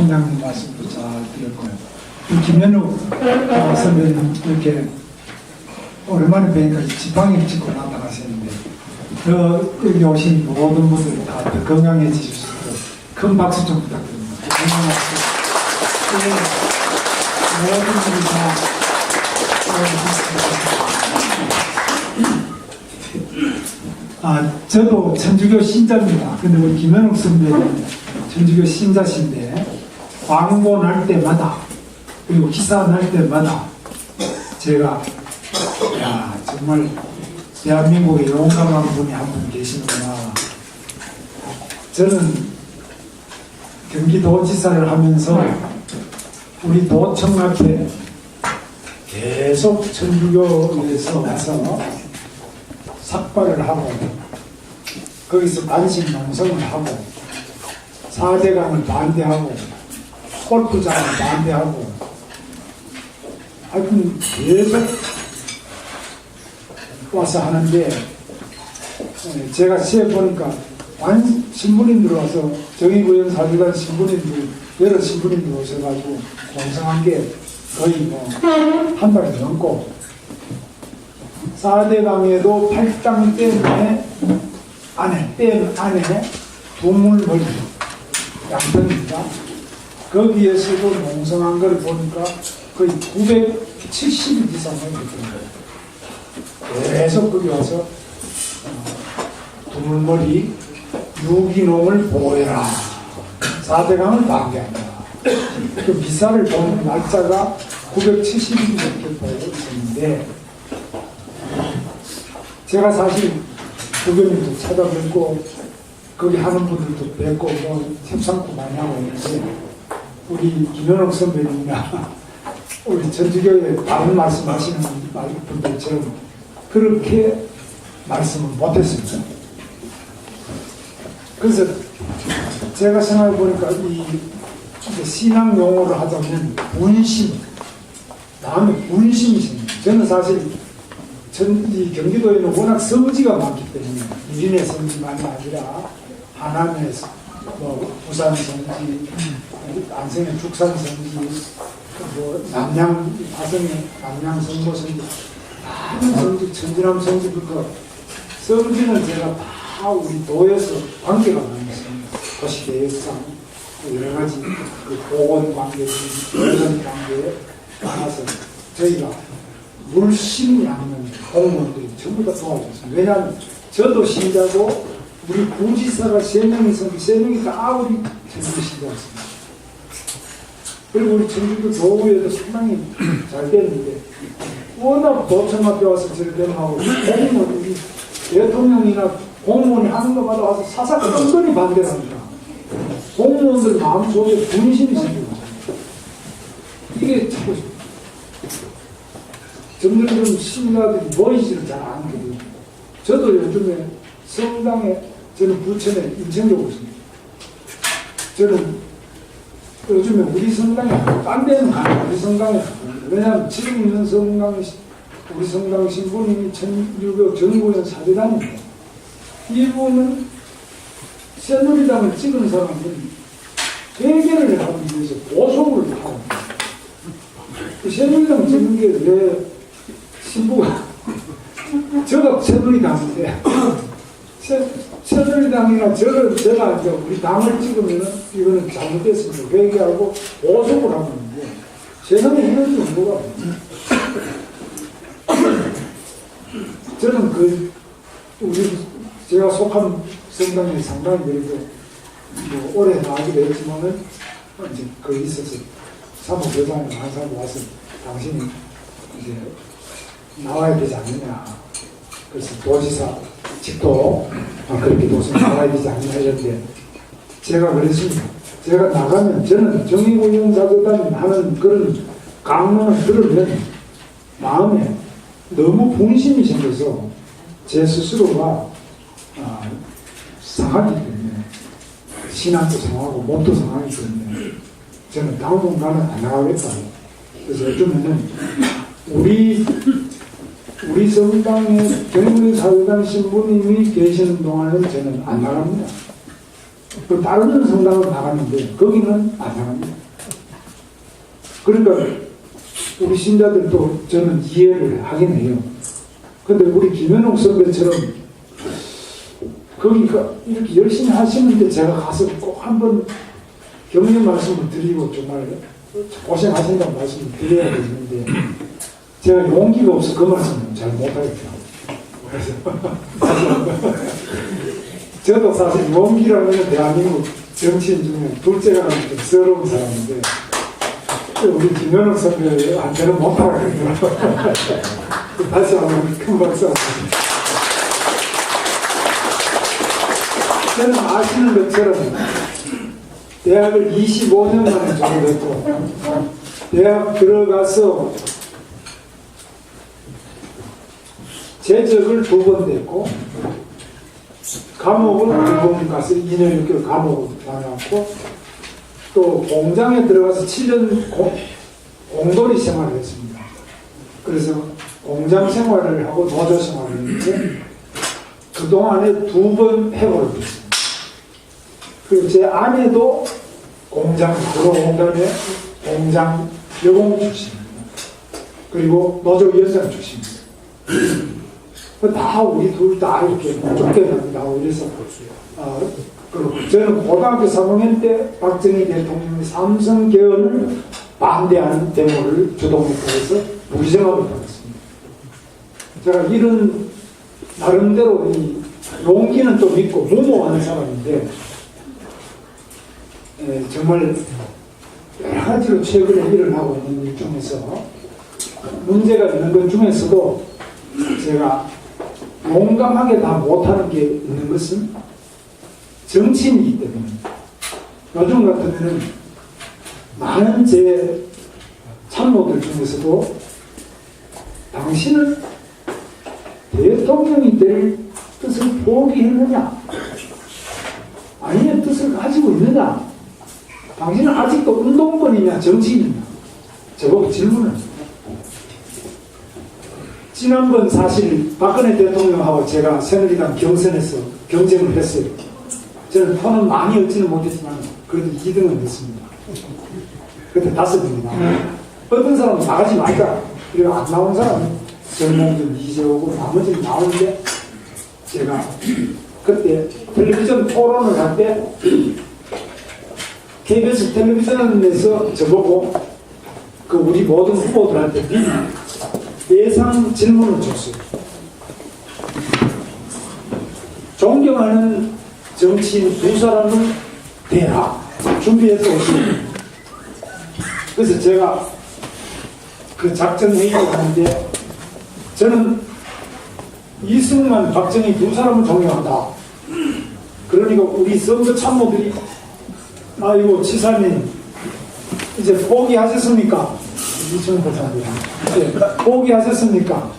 총장님 말씀도 잘 들었고요. 김현욱 선배님 이렇게 오랜만에 뵈니까 지팡이를 짚고 나타나셨는데 여기 오신 모든 분들 다 더 건강해지실 수 있도록 큰 박수 좀 부탁드립니다. 건강하시고 모든 분이 다 저도 천주교 신자입니다. 근데 우리 김현욱 선배는 천주교 신자신데 광고 날 때마다 그리고 기사 날 때마다 제가 야 정말 대한민국에 용감한 분이 한 분 계시는구나. 저는 경기도지사를 하면서 우리 도청 앞에 계속 천주교에서 와서 삭발을 하고 거기서 단식 농성을 하고 4대강을 반대하고 골프장을 반대하고 하여튼 계속 와서 하는데 제가 시에 보니까 신부님들 와서 정의구현 사주단 신부님들 여러 신부님들 오셔가지고 공성한 게 거의 뭐 한 달이 넘고 4대강에도 8당 댐 안에 동물머리 양평입니다. 거기에서도 농성한 걸 보니까 거의 970 이상을 했던 거예요. 계속 거기 와서 두물머리 유기농을 보호해라. 4대강을 방해한다. 그 미사를 보는 날짜가 970일 이렇게 보여 있었는데 제가 사실 부교님도 찾아뵙고 거기 하는 분들도 뵙고 뭐 협상도 많이 하고 있는데 우리 김현욱 선배님이나 우리 천주교에 다른 말씀하시는 분들처럼 그렇게 말씀을 못했습니다. 그래서 제가 생각해 보니까 이 신앙 용어를 하자면 분심, 다음에 분심이 생깁니다. 저는 사실 이 경기도에는 워낙 성지가 많기 때문에 유인의 성지만이 아니라 하남의 뭐 부산 성지, 안성의 죽산 성지, 뭐 남양 화성의 남양 성모 성지, 많은 성지, 천지남 성지부터 성지는 제가 다 우리 도에서 관계가 많이 있습니다. 도시계획상 여러 가지 그 보건 관계, 이런 관계에 많아서 저희가 물심양면 공무원들이 전부 다 도와줬습니다. 왜냐하면 저도 신자고 우리 구지사가 3명이 있었는데 3명이 다 우리 천주교 신자였습니다. 그리고 우리 천주교 교우에도 상당히 잘 됐는데 워낙 도청 앞에 와서 저렇게 하고 공무원, 대통령이나 공무원이 하는 거 받아 와서 사사 끈끈이 반대를 합니다. 공무원들 마음속에 분심이 생기고 이게 자꾸 점점 신자들이 모이지를 잘 안 하게 돼요. 저도 요즘에 성당에 저는 부천에 인천에 오고 있습니다. 저는 요즘에 우리 성당에 딴 데는 가요. 우리 성당에 가요. 왜냐하면 지금 있는 성당 우리 성당 신부님이 천주교 정의구현 사대단입니다. 이분은 새누리당을 찍은 사람은 회개를 하기 위해서 보석을 하고 새누리당 찍은 게 왜 신부가 저가 새누리당인데 새누리당이나 제가 이제 우리 당을 찍으면은 이거는 잘못됐습니다. 회개하고 보석을 하고 있는데 세상에 이런 정도가 저는 제가 속한 성당이 상당히 그래도 뭐 오래 나가기도 했지만은 이제 거기 있어서 사무교장이 항상 와서 당신이 이제 나와야 되지 않느냐. 그래서 도지사 직도 그렇게 도서 나와야 되지 않느냐 이랬는데 제가 그랬습니다. 제가 나가면 저는 정의구현사재단 하는 그런 강론을 들으면 마음에 너무 분심이 생겨서 제 스스로가 상하기 때문에 신앙도 상하고 몸도 상하기 때문에 저는 당분간은 안 나가겠다. 그래서 요즘에는 우리 성당에 정의구현 사재단 신부님이 계시는 동안은 저는 안 나갑니다. 또 다른 성당으로 나갔는데 거기는 안 나갑니다. 그러니까 우리 신자들도 저는 이해를 하긴 해요. 근데 우리 김현옥 선배처럼 거기가 이렇게 열심히 하시는데 제가 가서 꼭 한번 격려 말씀을 드리고 정말 고생하신다는 말씀을 드려야 되는데 제가 용기가 없어 그 말씀을 잘 못하겠더라고요. 그래서 저도 사실 용기라면 대한민국 정치인 중에 둘째가 좀 서러운 사람인데 우리 김현욱 선배한테는 못하겠더라고요. 다시 한번 큰 박수. 저는 아시는 것처럼 대학을 25년 만에 졸업했고 대학 들어가서 재적을 2번 됐고 감옥을 2번 가서 2년 6개월 감옥을 다녀왔고 또 공장에 들어가서 7년 공돌이 생활을 했습니다. 그래서 공장 생활을 하고 노조 생활을 했는데 그동안에 2번 해고를 했습니다. 그리고 제 아내도 도로공단의 공장 여공 출신입니다. 그리고 노조위원장 출신입니다. 다 우리 둘 다 이렇게 쫓겨납니다. 이래서 그리고 저는 고등학교 3학년 때 박정희 대통령의 삼성 개헌을 반대하는 데모를 주동해서 무지정학을 받았습니다. 제가 이런 나름대로 이 용기는 좀 있고 무모하는 사람인데 정말 여러 가지로 최근에 일어나고 있는 일 중에서 문제가 있는 것 중에서도 제가 용감하게 다 못하는 게 있는 것은 정치인이기 때문에 요즘 같으면 많은 제 참모들 중에서도 당신은 대통령이 될 뜻을 포기했느냐 아니면 뜻을 가지고 있느냐 당신은 아직도 운동권이냐 정치인이냐 저보고 질문을 합니다. 지난번 사실 박근혜 대통령하고 제가 새누리당 경선에서 경쟁을 했어요. 저는 표는 많이 얻지는 못했지만 그래도 2등은 했습니다. 그때 5명이 나와요. 어떤 사람은 나가지 말까 그리고 안 나온 사람은 정몽준, 이재호고 나머지는 나오는데 제가 그때 텔레비전 토론을 할 때 KBS 텔레비전에서 저보고 그 우리 모든 후보들한테 미리 예상 질문을 줬어요. 존경하는 정치인 2사람을 대라 준비해서 오시면 그래서 제가 그 작전 회의를 하는데 저는 이승만, 박정희 2사람을 존경한다. 그러니까 우리 선거 참모들이 아이고 지사님 이제 포기하셨습니까? 이승만 보사님 포기하셨습니까?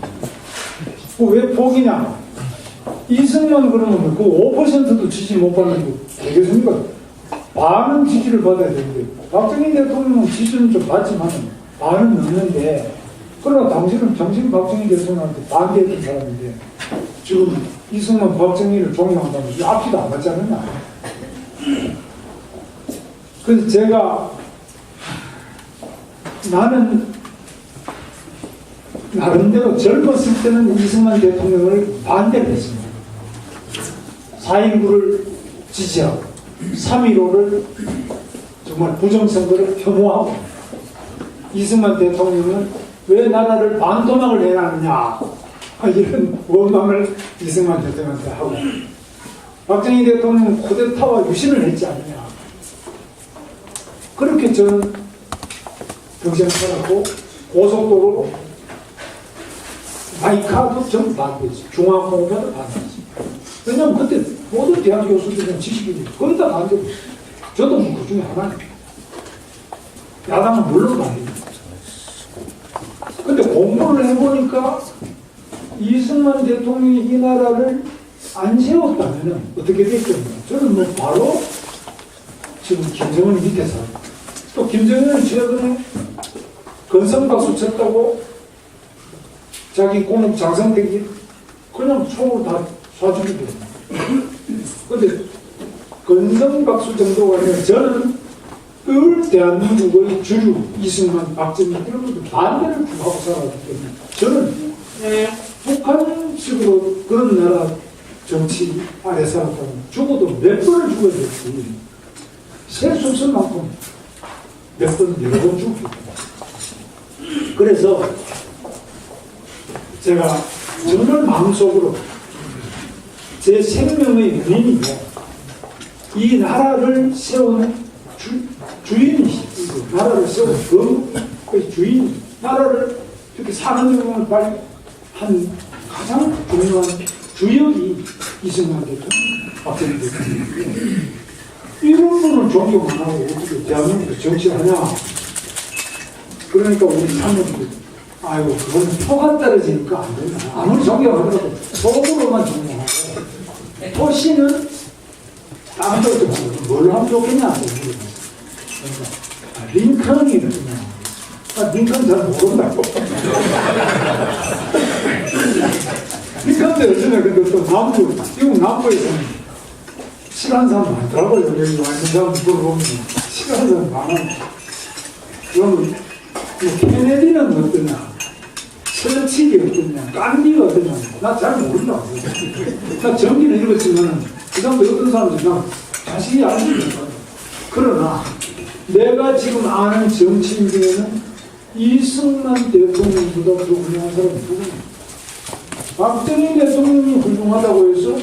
왜 포기냐? 이승만 그러면 그 5%도 지지 못 받는 게 되겠습니까? 반은 지지를 받아야 되는데 박정희 대통령은 지지는 좀 받지만 반은 넘는데 그러나 당신은 정신 박정희 대통령한테 반대했던 사람인데 지금 이승만 박정희를 존경한다면 이 앞뒤도 안 맞지 않느냐? 그래서 제가 나는 나름대로 젊었을 때는 이승만 대통령을 반대를 했습니다. 4.19를 지지하고 3.15를 정말 부정선거를 혐오하고 이승만 대통령은 왜 나라를 반토막을 내놨느냐 이런 원망을 이승만 대통령한테 하고 박정희 대통령은 쿠데타와 유신을 했지 않느냐 그렇게 저는 경쟁을 하고 고속도로 마이카도 전부 반대했어요. 중앙공업도 반대했어요. 왜냐하면 그때 모든 대학 교수들은 지식인이 거의 다 반대했어요. 저도 그 중에 하나입니다. 야당은 물론 반대입니다. 근데 공부를 해보니까 이승만 대통령이 이 나라를 안 세웠다면 어떻게 됐겠냐. 저는 뭐 바로 지금 김정은 밑에서 또 김정은은 최근에 건성박수 쳤다고 자기 고문 장성택이 그냥 총을 다 쏴주게 됩니다. 근데 건성박수 정도가 아니라 저는 늘 대한민국의 주류 이승만, 박정희 이런 것도 반대를 하고 살았기 때문에 저는 북한식으로 그런 나라 정치 아래 살았다면 죽어도 몇 번을 죽어야 될지 셀 수 없을 만큼 몇 번 여러 번 죽었기 때문에 그래서 제가 정말 마음속으로 제 생명의 원인이고 이 나라를 세운 주인이시고 나라를 세운 그 주인 나라를 이렇게 사는 경험을 한 가장 중요한 주역이 이승만 대통령, 박정희 대통령. 이런 분을 존경 안 하고 어떻게 대한민국 정치하냐. 그러니까 우리 사람들이 아이고 그건 표가 떨어지니까 안 된다. 아무리 존경하더라도 속으로만 존경하고 토시는 다른 것도 모르고 뭘 하면 좋겠냐. 그러니까 링컨이 그러냐. 링컨 잘 모른다고. 링컨도 요즘에 근데 또 남부, 미국 남부에서는 싫어하는 사람 많더라고요. 여기 와 있는 사람 물어보면 싫어하는 사람 많아요. 그러면 케네디는 어떠냐, 철칙이 어떠냐, 깐디가 어떠냐, 나 잘 모른다고. 나 정기는 읽었지만 그 사람도 어떤 사람인지 나 자세히 알지 못해요. 그러나 내가 지금 아는 정치인 중에는 이승만 대통령보다 더 훌륭한 사람이 누구냐? 박정희 대통령이 훌륭하다고 해서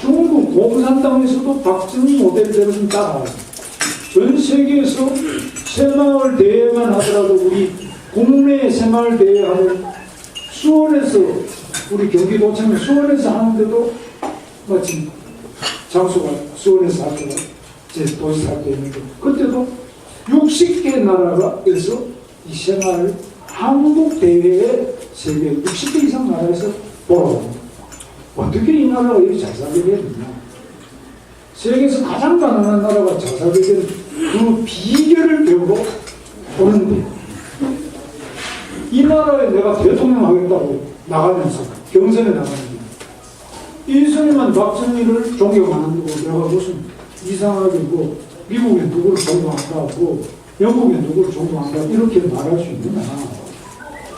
중국 공산당에서도 박정희 모델대로 좀 따라와요. 전 세계에서 새마을 대회만 하더라도 우리 국내 새마을 대회 하는 수원에서 우리 경기도청에 수원에서 하는데도 마침 장소가 수원에서 할 때가 제 도시사 할 때 있는데 그때도 60개 나라가 그래서 이 새마을 한국 대회에 세계 60개 이상 나라에서 보러 옵니다. 어떻게 이 나라가 이렇게 잘 살게 됐느냐. 세계에서 가장 가난한 나라가 잘 살게 된 그 비결을 배우러 오는데 이 나라에 내가 대통령 하겠다고 나가면서 경선에 나가는데 이승만 박정희를 존경 안 한다고 내가 무슨 이상하게 뭐 미국에 누구를 존경한다고 영국에 누구를 존경한다 이렇게 말할 수 있느냐.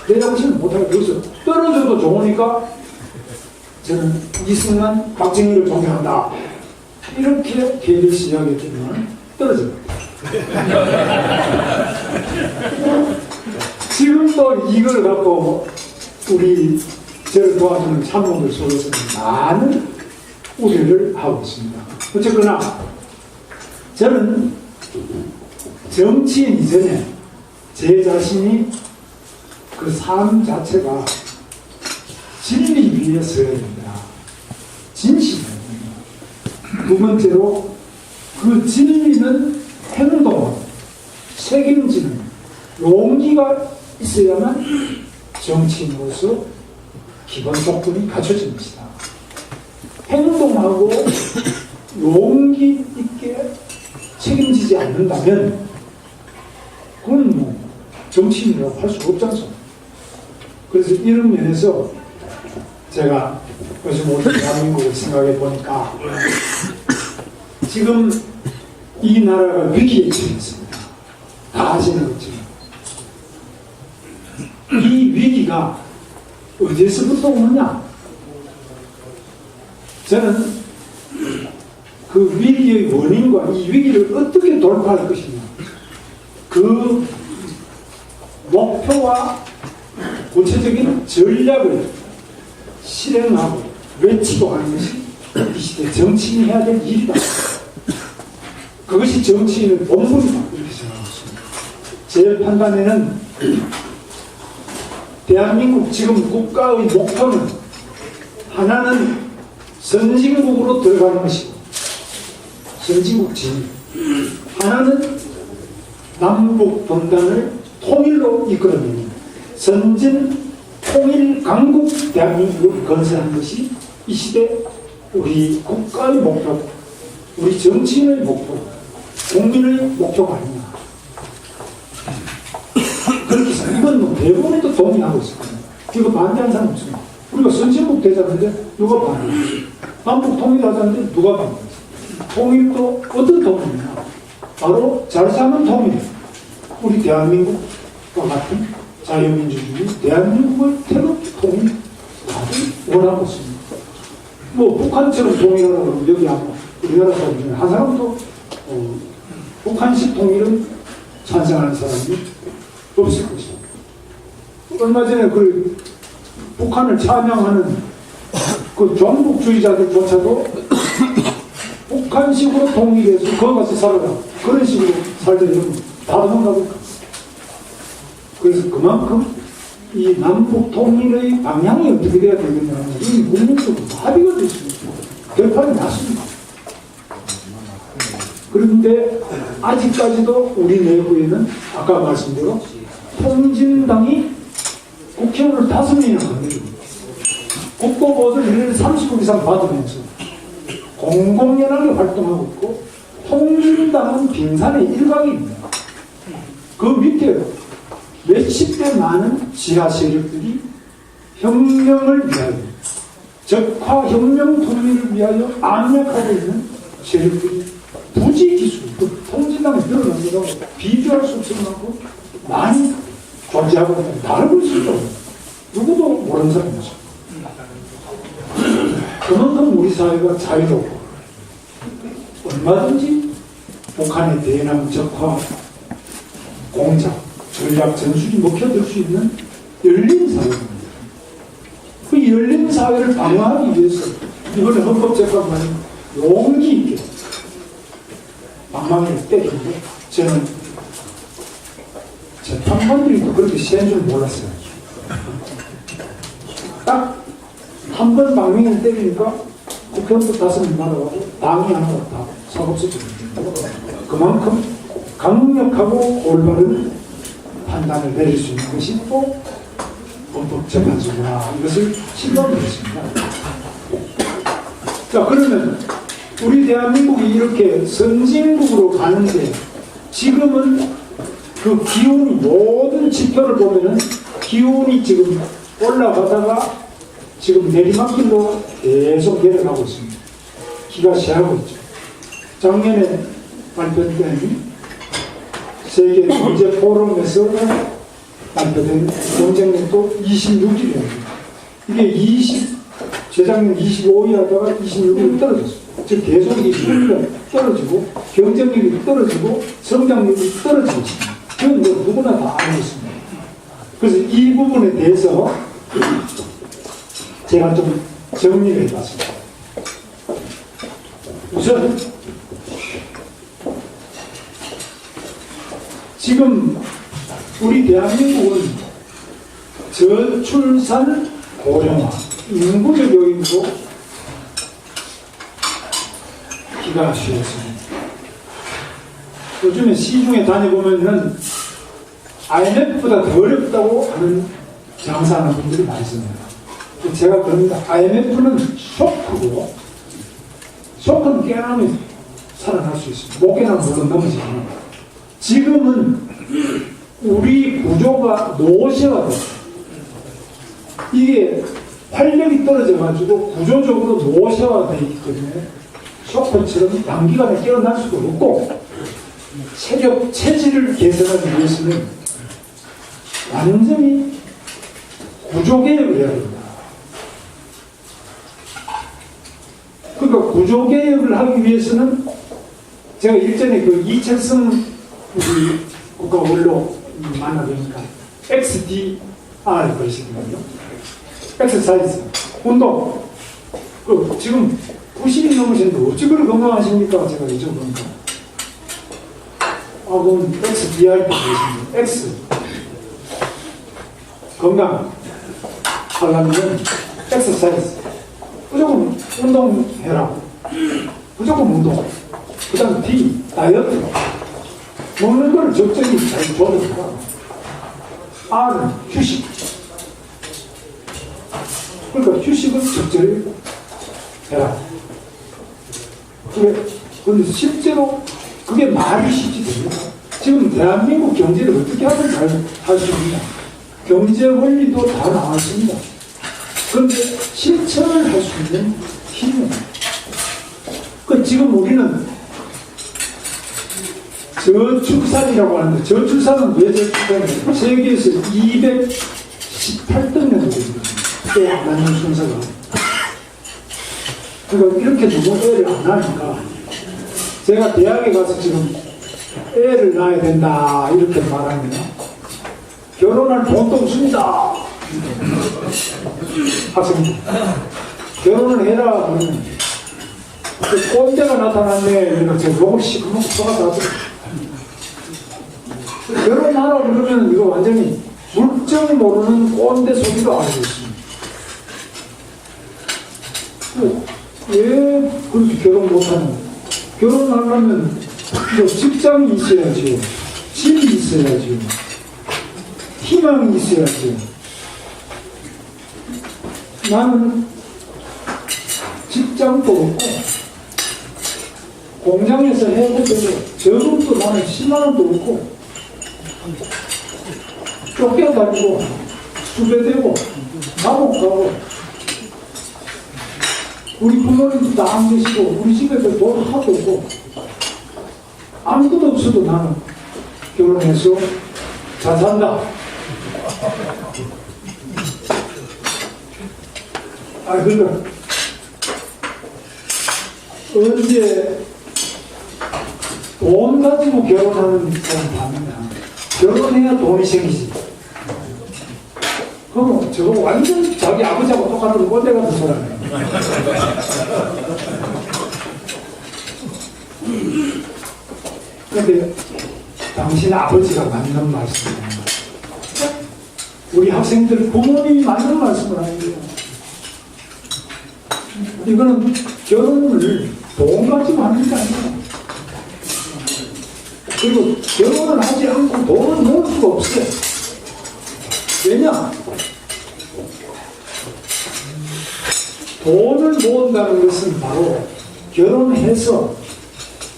내 정신은 못하게 그래서 떨어져도 좋으니까 저는 이승만 박정희를 존경한다 이렇게 계를 시작했지만 떨어져요. 지금도 이걸 갖고 우리 저를 도와주는 참모들 속에서는 많은 우려를 하고 있습니다. 어쨌거나 저는 정치인 이전에 제 자신이 그 삶 자체가 진리 위에 서야 됩니다. 진실이야. 두 번째로 그 진리는 행동하고 책임지는 용기가 있어야만 정치인으로서 기본 조건이 갖춰진 것이다. 행동하고 용기 있게 책임지지 않는다면 그건 뭐 정치인이라고 할 수가 없지 않습니까? 그래서 이런 면에서 제가 요즘 우리 대한민국을 생각해 보니까 지금 이 나라가 위기에 처했습니다. 다 아시는 것처럼. 이 위기가 어디서부터 오느냐? 저는 그 위기의 원인과 이 위기를 어떻게 돌파할 것이냐. 그 목표와 구체적인 전략을 실행하고 외치고 하는 것이 이 시대 정치인이 해야 될 일이다. 그것이 정치인의 본분이다. 이렇게 생각합니다. 제 판단에는 대한민국 지금 국가의 목표는 하나는 선진국으로 들어가는 것이고 선진국 진입, 하나는 남북 분단을 통일로 이끌어내는 선진 통일 강국 대한민국을 건설하는 것이 이 시대 우리 국가의 목표, 우리 정치인의 목표, 국민의 목표가 아니냐. 그렇게 해서 이건 뭐 대부분이 또 동의하고 있을 겁니다. 이거 반대하는 사람 없습니다. 우리가 선진국 되자는데 누가 반대하지? 남북 통일하자는데 누가 반대하지? 통일도 어떤 통일이냐? 바로 잘 사는 통일. 우리 대한민국과 같은 자유민주주의, 대한민국을 태극기 통일 다들 원하고 있습니다. 뭐 북한처럼 통일하라고 그러면 여기 하고 우리나라 사람 중에 한 사람도 북한식 통일은 찬성하는 사람이 없을 것이다. 얼마 전에 그 북한을 찬양하는 그 종북주의자들조차도 북한식으로 통일해서 거기 가서 살아라. 그런 식으로 살려면 다 도망가볼까. 그래서 그만큼 이 남북 통일의 방향이 어떻게 돼야 되겠냐면 이 국민적으로 합의가 될 수 있고 결판이 났습니다. 그런데 아직까지도 우리 내부에는 아까 말씀대로 통진당이 국회의원을 5명이나 건드립니다. 국고보를 1년에 30억 이상 받으면서 공공연하게 활동하고 있고 통진당은 빙산의 일각입니다. 그 밑에 몇십 대 많은 지하 세력들이 혁명을 위하여 적화 혁명 통일을 위하여 압력하고 있는 세력들이 부지 기술, 그 통진당이 늘어난 거라고 비교할 수 없을 만큼 많이 존재하고 있는 다른 것이죠. 누구도 모르는 사람이죠. 그만큼 우리 사회가 자유롭고 얼마든지 북한의 대남 적화 공작 전략 전술이 먹혀들 수 있는 열린 사회입니다. 그 열린 사회를 방어하기 위해서 이번에 헌법재판관이 용기 있게 방망이를 때리는데 저는 재판관들이 또 그렇게 센 줄 몰랐어요. 딱 한 번 방망이를 때리니까 국회의원도 5명 날아가고 당이 하나가 다 사법수습니다. 그만큼 강력하고 올바른 판단을 내릴 수 있는 것이 또 헌법재판소구나 이것을 실감을 했습니다. 자, 그러면 우리 대한민국이 이렇게 선진국으로 가는데 지금은 그 기운이 모든 지표를 보면은 기운이 지금 올라가다가 지금 내리막길로 계속 내려가고 있습니다. 기가 새하고 있죠. 작년에 발표된 세계 경제 포럼에서 발표된 경쟁력도 26위입니다. 이게 재작년 25위 하다가 26위로 떨어졌습니다. 즉 계속 이 수요가 떨어지고 경쟁력이 떨어지고 성장력이 떨어지고 있습니다. 그건 뭐 누구나 다 알고 있습니다. 그래서 이 부분에 대해서 제가 좀 정리를 해봤습니다. 우선 지금 우리 대한민국은 저출산 고령화, 인구적 요인으로 기가 쉬웠습니다. 요즘에 시중에 다녀보면은 IMF보다 더 어렵다고 하는 장사하는 분들이 많이 있습니다. 제가 그럽니다. IMF는 쇼크고, 쇼크는 깨어나면 살아날 수 있습니다. 못 깨어나면 물론 넘어지지만, 지금은 우리 구조가 노쇠화돼요. 이게 활력이 떨어져가지고 구조적으로 노쇠화되어 있기 때문에 쇼크처럼 단기간에 깨어날 수도 없고, 체질을 개선하기 위해서는 완전히 구조개혁을 해야 됩니다. 그러니까 구조개혁을 하기 위해서는 제가 일전에 그 이철성 우리 국가원로 만나보니까 XDR 그러시거든요. 엑서사이즈, 운동. 지금 90이 넘으시는데 어찌 그렇게 건강하십니까? 제가 여쭤보니까. 그럼 XDR 그러시는데, X. 건강. 하려면 엑서사이즈. 무조건 운동해라. 무조건 운동. 그 다음 D, 다이어트. 먹는 걸 적절히 잘 조절해라. R은 휴식. 그러니까 휴식은 적절히 해라. 그런데 실제로 그게 말이 쉽지 됩니다. 지금 대한민국 경제를 어떻게 하면 잘 할 수 있냐. 경제 원리도 다 나왔습니다. 그런데 실천을 할 수 있는 힘은. 지금 우리는 저출산이라고 하는데, 저출산은 왜 저출산이에요? 세계에서 218등째가 되거든요. 애 낳는 순서가. 그러니까 이렇게 누구 애를 안 낳으니까, 제가 대학에 가서 지금 애를 낳아야 된다 이렇게 말하면 결혼할 돈도 없습니다. 학생들 결혼을 해라 그러면 꼰대가 나타났네 이러면 제가 욕을 시끄럽고 쏘아서 결혼하라 그러면 이거 완전히 물정 모르는 꼰대 소리가 알고 있습니다. 왜 그렇게 결혼 못하냐? 결혼하려면 직장이 있어야죠. 집이 있어야죠. 희망이 있어야죠. 나는 직장도 없고 공장에서 해야 되고 저금도 나는 10만 원도 없고 쫓겨다니고 수배되고 감옥 가고 우리 부모님도 다 안 계시고 우리 집에서 돈 하도 없고 아무것도 없어도 나는 결혼해서 잘 산다. 그러니까 언제 돈 가지고 결혼하는 사람 봤느냐? 결혼해야 돈이 생기지. 그럼 저거 완전 자기 아버지하고 똑같은 꼰대 같은 소리네. 그런데 당신 아버지가 맞는 말씀이에요. 우리 학생들 부모님이 맞는 말씀을 하는 거예요. 이거는 결혼을 돈 가지고 하는 게 아니에요. 그리고 결혼을 하지 않고 돈을 모을 수가 없어요. 왜냐? 돈을 모은다는 것은 바로 결혼해서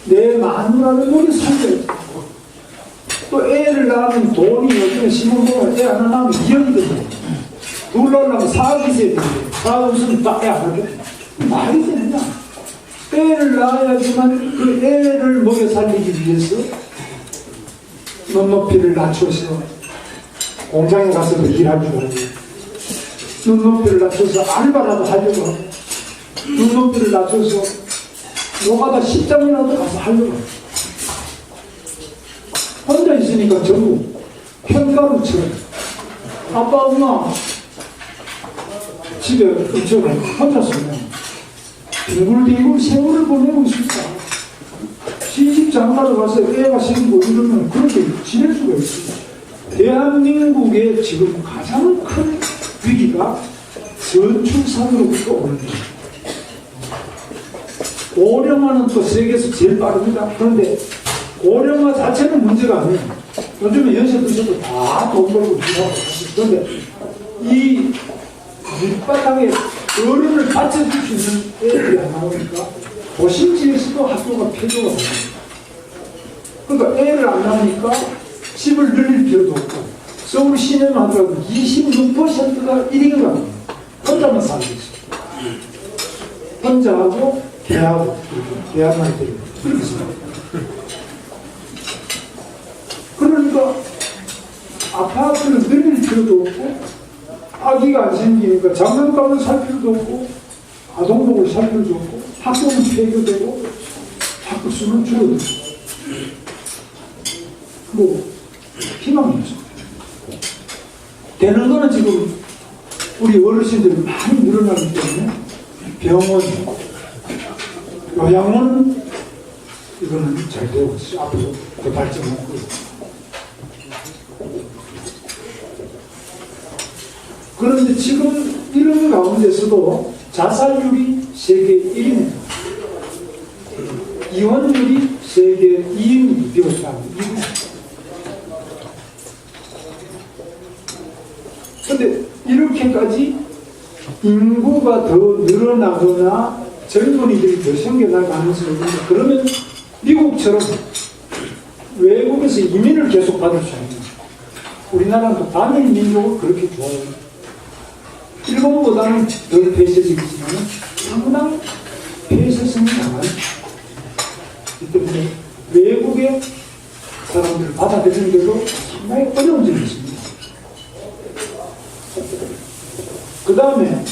내 마누라를 여기 살려야지. 또 애를 낳으면 돈이 요즘에 신혼부부가 애 하나 낳으면 2억이 들어요. 둘 낳으려면 4억 있어야 되는데 4억 없으면 딱 애 안 하게. 말이 되느냐? 애를 낳아야지만 그 애를 먹여 살리기 위해서 눈높이를 낮춰서 공장에 가서도 일할 줄 알고 눈높이를 낮춰서 알바라도 하려고 하고 눈높이를 낮춰서 노가다 10장이라도 가서 하려고 하고 혼자 있으니까 전부 편가루처럼 아빠 엄마 집에 근처에 혼자 서면 빙글빙글 세월을 보내고 있습니다. 시집 장가를 가서 애가 생기고 이러면 그렇게 지낼 수가 있어요. 대한민국의 지금 가장 큰 위기가 저출산으로부터 오는 거예요. 고령화는 또 세계에서 제일 빠릅니다. 그런데 고령화 자체는 문제가 아니에요. 요즘에 연세 드셔도 다 돈 벌고 일하고. 그런데 이 밑바닥에 어른을 받쳐줄 수 있는 애들이 안 나오니까 도심지에서도 학교가 폐교가 됩니다. 그러니까 애를 안 낳으니까 집을 늘릴 필요도 없고 서울 시내만 하더라도 26%가 1인가 합니다. 혼자만 살고 있어요. 혼자하고 개하고 개하만 때리고 그렇게 생각합니다. 그러니까 아파트를 늘릴 필요도 없고 아기가 안 생기니까 장난감을 살 필요도 없고 아동복을 살 필요도 없고 학교는 폐교되고 학교 수는 줄어들고 뭐 희망이 없어. 되는 거는 지금 우리 어르신들이 많이 늘어나기 때문에 병원, 요양원 이거는 잘 되고 있어요. 앞으로 더 발전할 거예요. 그런데 지금 이런 가운데서도 자살률이 세계 1위입니다. 이혼율이 세계 2위입니다. 미국 사람 2위. 그런데 이렇게까지 인구가 더 늘어나거나 젊은이들이 더 생겨날 가능성이 있는데 그러면 미국처럼 외국에서 이민을 계속 받을 수 있는 우리나라는 또 단일 민족을 그렇게 좋아해요. 일본보다는 덜 폐쇄적이지만 상당히 폐쇄성이 강하죠. 이 때문에 외국의 사람들을 받아들이는데도 상당히 어려운 점이 있습니다. 그 다음에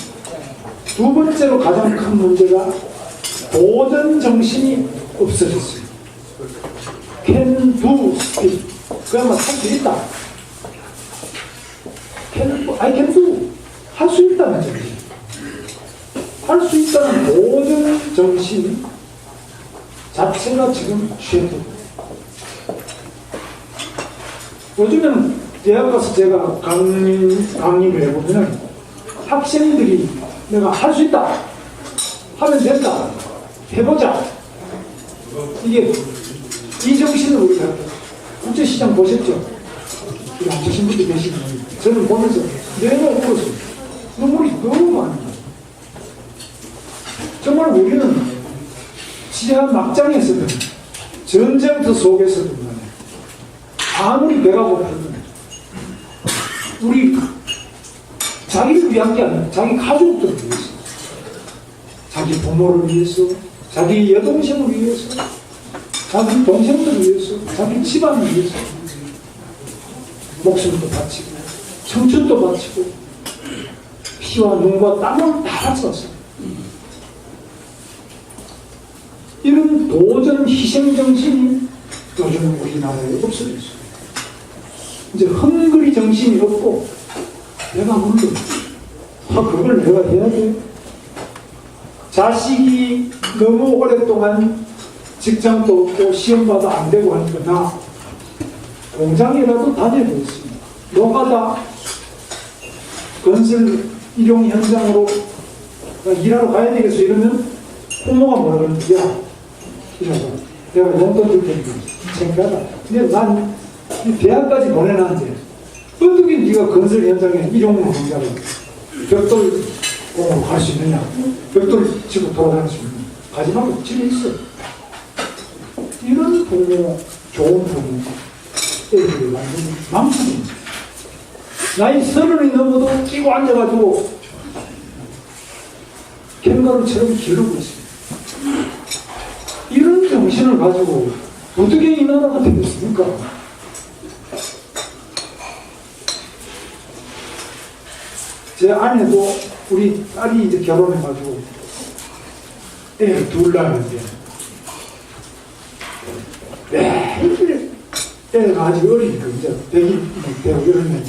두 번째로 가장 큰 문제가 도전 정신이 없어졌어요. can do speak. 그야말로 할 수 있다. I can do. 할 수 있다는 점이에요. 할 수 있다는 도전 정신 자체가 지금 취해도. 요즘에는 대학 가서 제가 강의를 해보면 학생들이 내가 할 수 있다. 하면 된다. 해보자. 이게 이 정신을 우리가 국제시장 보셨죠? 우리 안 보신 분들 계시는 저는 보면서 내가 울었어요. 눈물이 너무 많아요. 정말 우리는 지하 막장에서든 전쟁터 속에서든 아무리 배가 고프든 우리 자기를 위한 게 아니라 자기 가족들을 위해서, 자기 부모를 위해서, 자기 여동생을 위해서, 자기 동생들을 위해서, 자기 집안을 위해서 목숨도 바치고 청춘도 바치고 피와 눈과 땀을 다 바쳤어요. 이런 도전 희생정신이 요즘 우리나라에 없어졌어요. 이제 헝그리 정신이 없고 내가 물론 그걸 내가 해야 돼. 자식이 너무 오랫동안 직장도 없고 시험봐도 안 되고 하니까 나 공장이라도 다녀보겠습니다. 노가다 건설 일용 현장으로 일하러 가야 되겠어. 이러면 부모가 뭐라 그러는지, 야, 이러고 내가 용돈 줄 테니까 창피하다. 근데 난 대학까지 보내놨는데 어떻게 네가 건설 현장에 일용으로 공장을 벽돌 공으로 갈 수 있느냐? 벽돌 치고 돌아다닐 수 있느냐? 가지 말고 집에 있어. 이런 부모, 좋은 부모 애들을 만드는 망상입니다. 나이 30이 넘어도 끼고 앉아가지고 캥거루처럼 기르고 있습니다. 이런 정신을 가지고 어떻게 이 나라가 되겠습니까? 제 아내도 우리 딸이 이제 결혼해가지고 애를 둘 낳았는데 매일 애가 아직 어리니까 이제 100일 되고 이런 애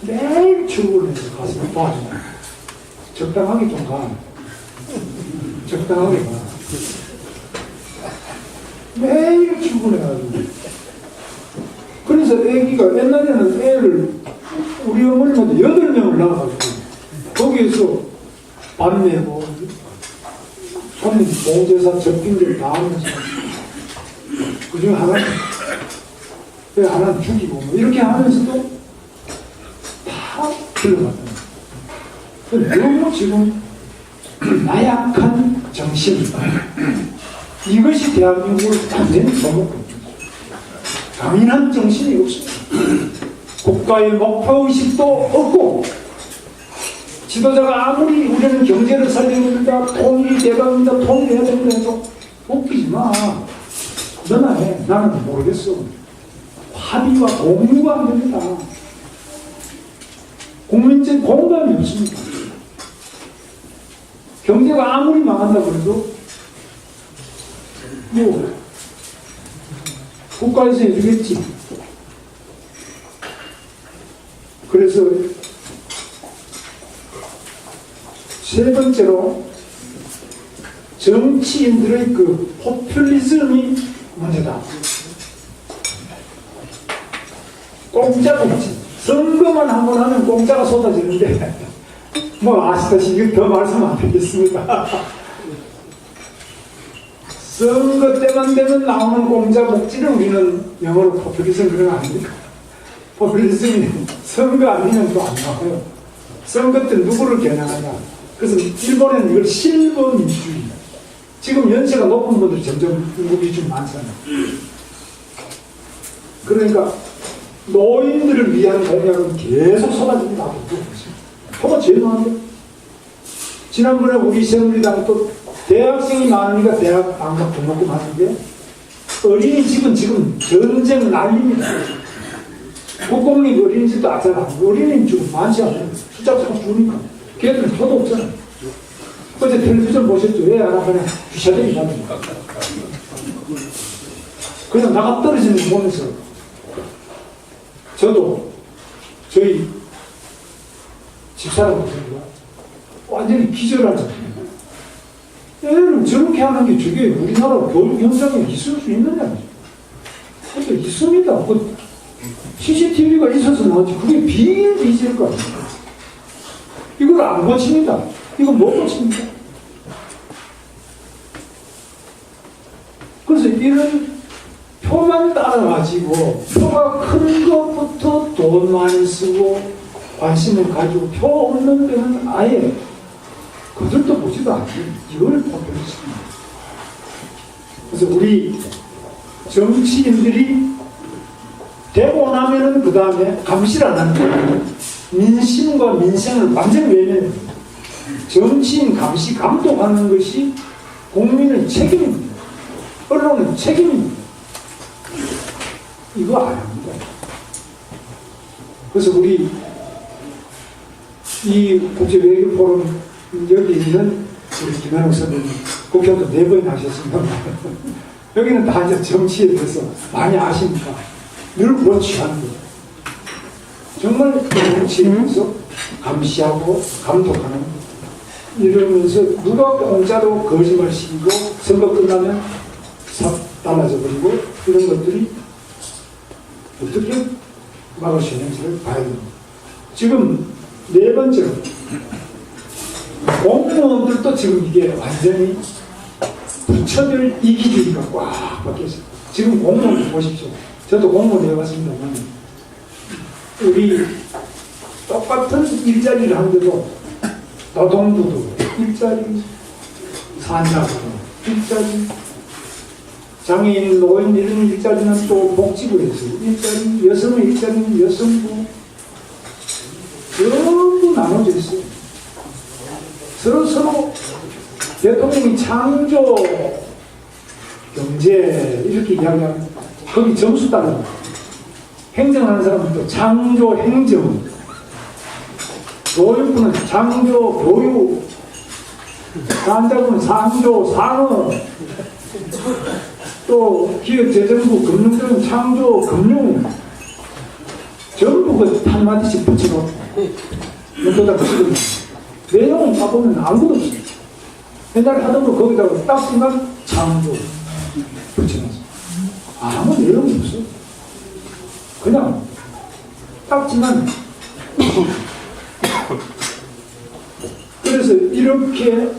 매일 출근해서 가서 도와준다. 적당하게 좀 가. 적당하게 가. 매일 출근해가지고. 그래서 애기가 옛날에는 애를 우리 어머니마다 8명을 낳아가지고 거기에서 밥 내고 손님 봉제사 접빙들 다 하면서 그중에 하나는 죽이고 뭐 이렇게 하면서도 다 길러갔다. 너무 지금 나약한 정신, 이것이 대한민국을 완전히 써먹고 있습니다. 강인한 정신이 없습니다. 국가의 목표의식도 없고, 지도자가 아무리 우리는 경제를 살려냅니다, 통일이 대박입니다, 통일해야 됩니다 해도 웃기지 마. 너나 해. 나는 모르겠어. 합의와 공유가 안 됩니다. 국민적 공감이 없습니다. 경제가 아무리 망한다고 해도 뭐 국가에서 해주겠지. 그래서 세 번째로 정치인들의 그 포퓰리즘이 문제다. 공짜 정치. 선거만 한 번 하면 공짜가 쏟아지는데 뭐 아시다시피 더 말씀 안 드리겠습니다. 선거 때만 되면 나오는 공짜 복지를 우리는 영어로 포퓰리즘 그런 거 아닙니까? 포퓰리즘이 선거 아니면 또 안 나와요. 선거 때 누구를 겨냥하냐. 그래서 일본에는 이걸 실버민주주의. 지금 연세가 높은 분들 점점 중국이 좀 많잖아요. 그러니까 노인들을 위한 공약은 계속 쏟아집니다. 그거 제일 많은데. 지난번에 우리 새누리당 또 대학생이 많으니까 대학 방학 등록금 하는데 어린이집은 지금 전쟁 난립니다. 국공립 어린이집도 아잖아. 어린이집 지금 많지 않아요. 숫자가 자꾸 줄으니까. 걔들은 표도 없잖아. 어제 텔레비전 보셨죠? 왜 안 하냐? 주차장이 나니까. 그냥 나가 떨어지는 거 보면서 저도 저희 집사람 같은 거 완전히 기절하잖아요. 애를 저렇게 하는 게 저게 우리나라 교육 현장에 있을 수 있느냐? 근데 있습니다. 그 CCTV가 있어서 나오지. 그게 비일비재일 거 아니에요. 이걸 안 고칩니다. 이거 못 고칩니다. 그래서 이런 표만 따라가지고 표가 큰 것부터 돈 많이 쓰고 관심을 가지고 표 없는 데는 아예 그들도 보지도 않고 이걸 뽑혀있습니다. 그래서 우리 정치인들이 되고 나면은 그 다음에 감시를 안 하는 거예요. 민심과 민생을 완전히 외면합니다. 정치인 감시 감독하는 것이 국민의 책임입니다. 언론의 책임입니다. 이거 안 합니다. 그래서 우리 이 국제외교포럼 여기 있는 우리 김현욱 선생님 국회도 4번 하셨습니다. 여기는 다 이제 정치에 대해서 많이 아시니까 늘 그렇지 않은 거예요. 정말 정치에 대해서 감시하고 감독하는 이러면서 누가 공짜로 거짓말 시키고 선거 끝나면 싹 달라져 버리고 이런 것들이 어떻게 막을 수 있는지를 봐야 됩니다. 지금 4번째로 공무원들도 지금 이게 완전히 부처별 이기주의가 꽉 박혀있어요. 지금 공무원들 보십시오. 저도 공무원 해봤습니다만 우리 똑같은 일자리를 하는데도 노동부도 일자리, 산자부도 일자리, 장애인, 노인 이런 일자리는 또 복지부 했어요. 일자리, 여성의 일자리는 여성부 전부 나눠져 있어요. 서로 대통령이 창조 경제 이렇게 이야기하면 거기 점수 따라 행정하는 사람은 또 창조 행정, 교육부는 창조 교육, 산자부는 창조 산업, 또 기획재정부, 금융부는 창조 금융, 전부 그 한마디씩 붙여놓고 연도다 붙이거든요. 내용은 봐보면 아무것도 없어요. 옛날에 하던 거 거기다가 딱 쓰면 창조 붙여놨어요. 아무 내용이 없어요. 그냥 딱지만 그래서 이렇게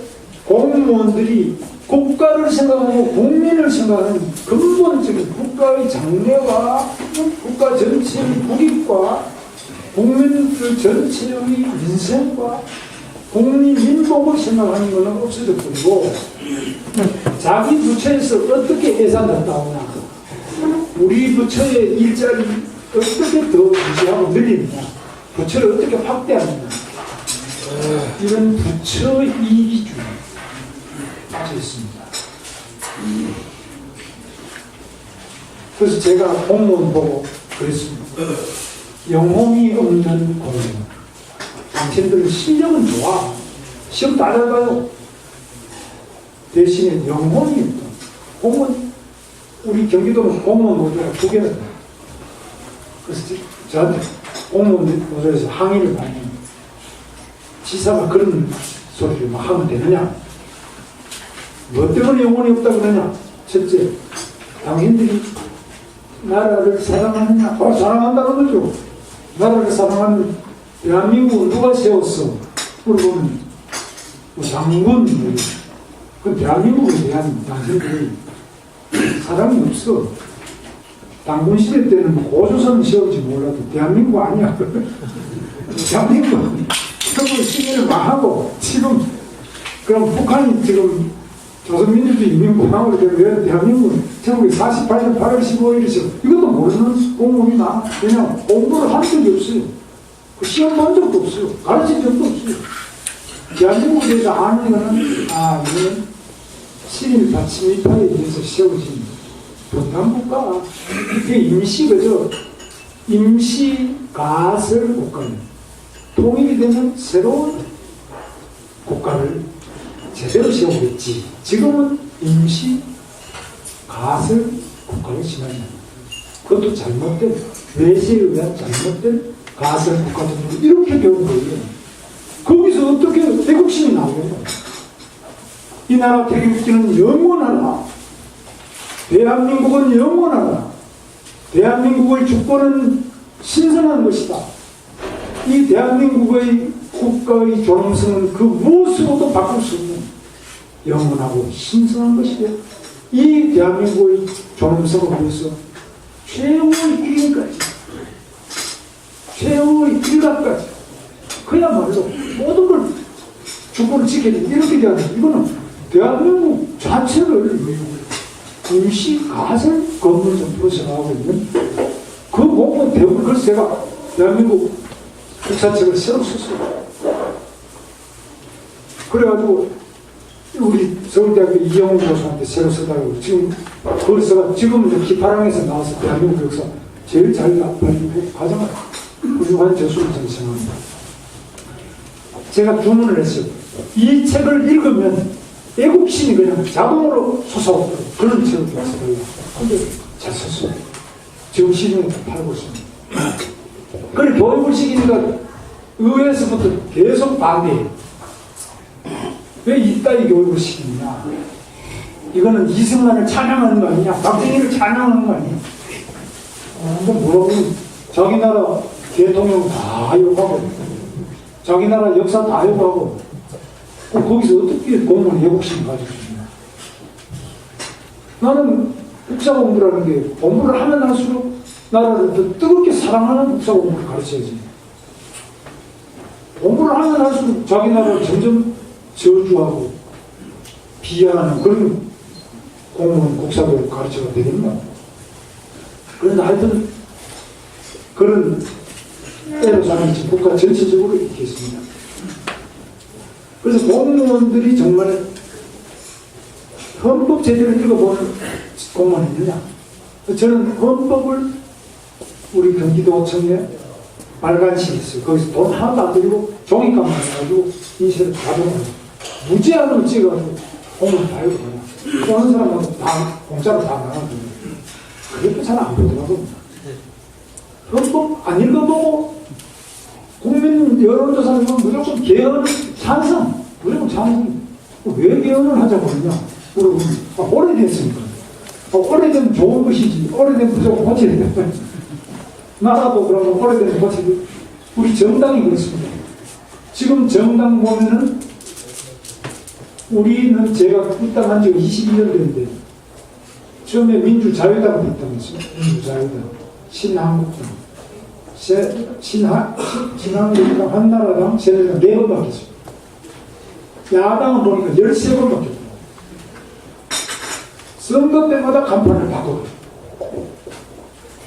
공무원들이 국가를 생각하고 국민을 생각하는 근본적인 국가의 장래와 국가 전체의 국익과 국민들 전체의 민생과 국민 민복을 생각하는 것은 없어져 버리고 자기 부처에서 어떻게 예산을 따오나 우리 부처의 일자리 어떻게 더 유지하고 늘리느냐 부처를 어떻게 확대하느냐 이런 부처 이기주의 빠져 있습니다. 그래서 제가 공무원 보고 그랬습니다. 영혼이 없는 공무원. 당신들은 실력은 좋아. 시험 다 잘 봐요. 대신에 영혼이 없다. 공무원, 우리 경기도는 공무원 노조가 2개나 돼요. 그래서 저한테 공무원 노조에서 항의를 많이 해요. 지사가 그런 소리를 막 하면 되느냐? 뭐 때문에 영혼이 없다고 그러냐? 첫째, 당신들이 나라를 사랑하느냐? 사랑한다는 거죠. 나라를 사랑하는 대한민국을 누가 세웠어? 물어보면 뭐 장군, 그 대한민국에 대한 당신들이 사랑이 없어. 당군 시대 때는 고조선 세울지 몰라도 대한민국 아니야. 대한민국 평범 시기를 망하고 지금 그럼 북한이 지금 조선민주주의 인민공화국이 되면 대한민국은 1948년 8월 15일이죠. 이것도 모르는 공무원이나 그냥 공부를 한 적이 없어요. 그 시험 본 적도 없어요. 가르친 적도 없어요. 대한민국에 대해서 아는 거는 이거는 친일파, 친일파에 의해서 세워진 분단국가, 이게 임시, 그죠? 임시 가설 국가는 통일이 되면 새로운 국가를 제대로 세우겠지. 지금은 임시 가설 국가를 지나냐. 그것도 잘못된, 외세에 의한 잘못된 가설 국가 정도 이렇게 배운 거예요. 거기서 어떻게 태국신이 나오겠노? 이 나라 태국신은 영원하라. 대한민국은 영원하라. 대한민국의 주권은 신성한 것이다. 이 대한민국의 국가의 존엄성은 그 무엇으로도 바꿀 수 없는 영원하고 신성한 것이다. 이 대한민국의 존엄성을 위해서 최후의 일인까지, 최후의 일각까지, 그야말로 모든 걸 주권을 지켜야 돼. 이렇게 돼야 돼. 이거는 대한민국 자체를 임시 가설 건물 정도로 생각하고 있는 그 공무원 대부분, 그래서 제가 대한민국 국사책을 새로 썼어요. 그래가지고 우리 서울대학교 이영훈 교수한테 새로 쓰다고 지금 그걸 써가 지금 기파랑에서 나와서 대한민국 역사 제일 잘 알려고 가장 훌륭한 교수를 저는 생각합니다. 제가 주문을 했어요. 이 책을 읽으면 애국심이 그냥 자동으로 솟아오르는 그런 책을 썼어요. 근데 잘 썼어요. 지금 시중에 팔고 있습니다. 그래, 교육을 시키니까 의회에서부터 계속 반대해요. 왜 이따위 교육을 시키느냐. 이거는 이승만을 찬양하는 거 아니냐. 박정희를 찬양하는 거 아니냐. 물어보면 자기 나라 대통령 다 욕하고 자기 나라 역사 다 욕하고 거기서 어떻게 공무원 애국심을 가질 수 있냐. 나는 국사 공부라는 게 공부를 하면 할수록 나라를 더 뜨겁게 사랑하는 국사 공부를 가르쳐야지. 공부를 하면 할수록 자기 나라를 점점 저주하고 비하하는 그런 공무원 국사도 가르쳐가 되겠나. 그런데 하여튼 그런 애로사항이 지금 국가 전체적으로 이렇게 있습니다. 그래서 공무원들이 정말 헌법 제대로 읽어보는 공무원이 있느냐. 저는 헌법을 우리 경기도청에 빨간실이 있어요. 거기서 돈 하나도 안 들이고 종이값만 해가지고 인쇄를 다 보내요. 무제한으로 찍어가지고 공무원 다 읽어봐요. 또 하는 사람은 다 공짜로 다 나가거든요. 그것도 잘 안 보더라고요. 헌법 안 읽어보고 국민 여론조사를 보면 무조건 개헌 찬성, 무조건 찬성. 왜 개헌을 하자고 그러냐? 물어보면 오래됐으니까. 오래되면 좋은 것이지. 오래되면 무조건 고쳐야 돼. 나라도 그러면 오래되면 고쳐야 돼. 우리 정당이 그렇습니다. 지금 정당 보면은 우리는 제가 입당한 지 22년 됐는데 처음에 민주자유당으로 입당했어요. 민주자유당, 신한국당, 신한국당, 한나라당, 새누리당 4번 바뀌었어요. 야당은 보니까 13번 바뀌었어요. 선거 때마다 간판을 바꿔요.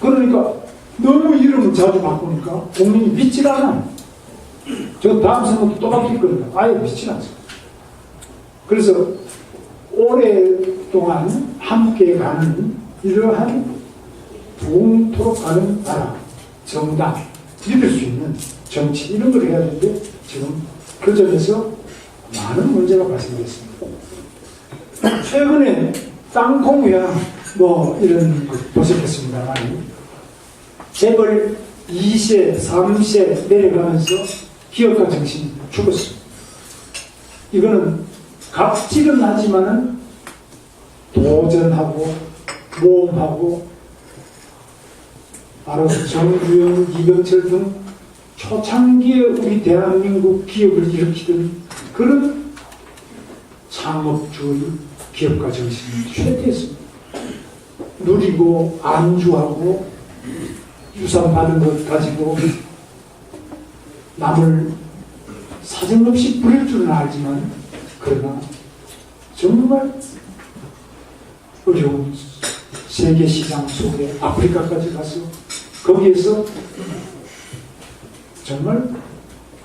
그러니까 너무 이름을 자주 바꾸니까 국민이 믿질 않아. 저 다음 선거도 또 바뀔 거니까 아예 믿질 않습니다. 그래서 오랫동안 함께 가는 이러한 동토록 가는 나라, 정당, 믿을 수 있는 정치 이런 걸 해야 되는데 지금 그 점에서 많은 문제가 발생됐습니다. 최근에 땅콩 외양 이런 거 보셨겠습니다만 재벌 2세, 3세 내려가면서 기업가 정신이 죽었습니다. 이거는 갑질은 하지만은 도전하고 모험하고 바로 정주영, 이병철 등 초창기에 우리 대한민국 기업을 일으키던 그런 창업주의 기업가 정신이 쇠퇴했습니다. 누리고 안주하고 유산 받은 것 가지고 남을 사정없이 부릴 줄은 알지만 그러나 정말 어려운 세계 시장 속에 아프리카까지 가서 거기에서 정말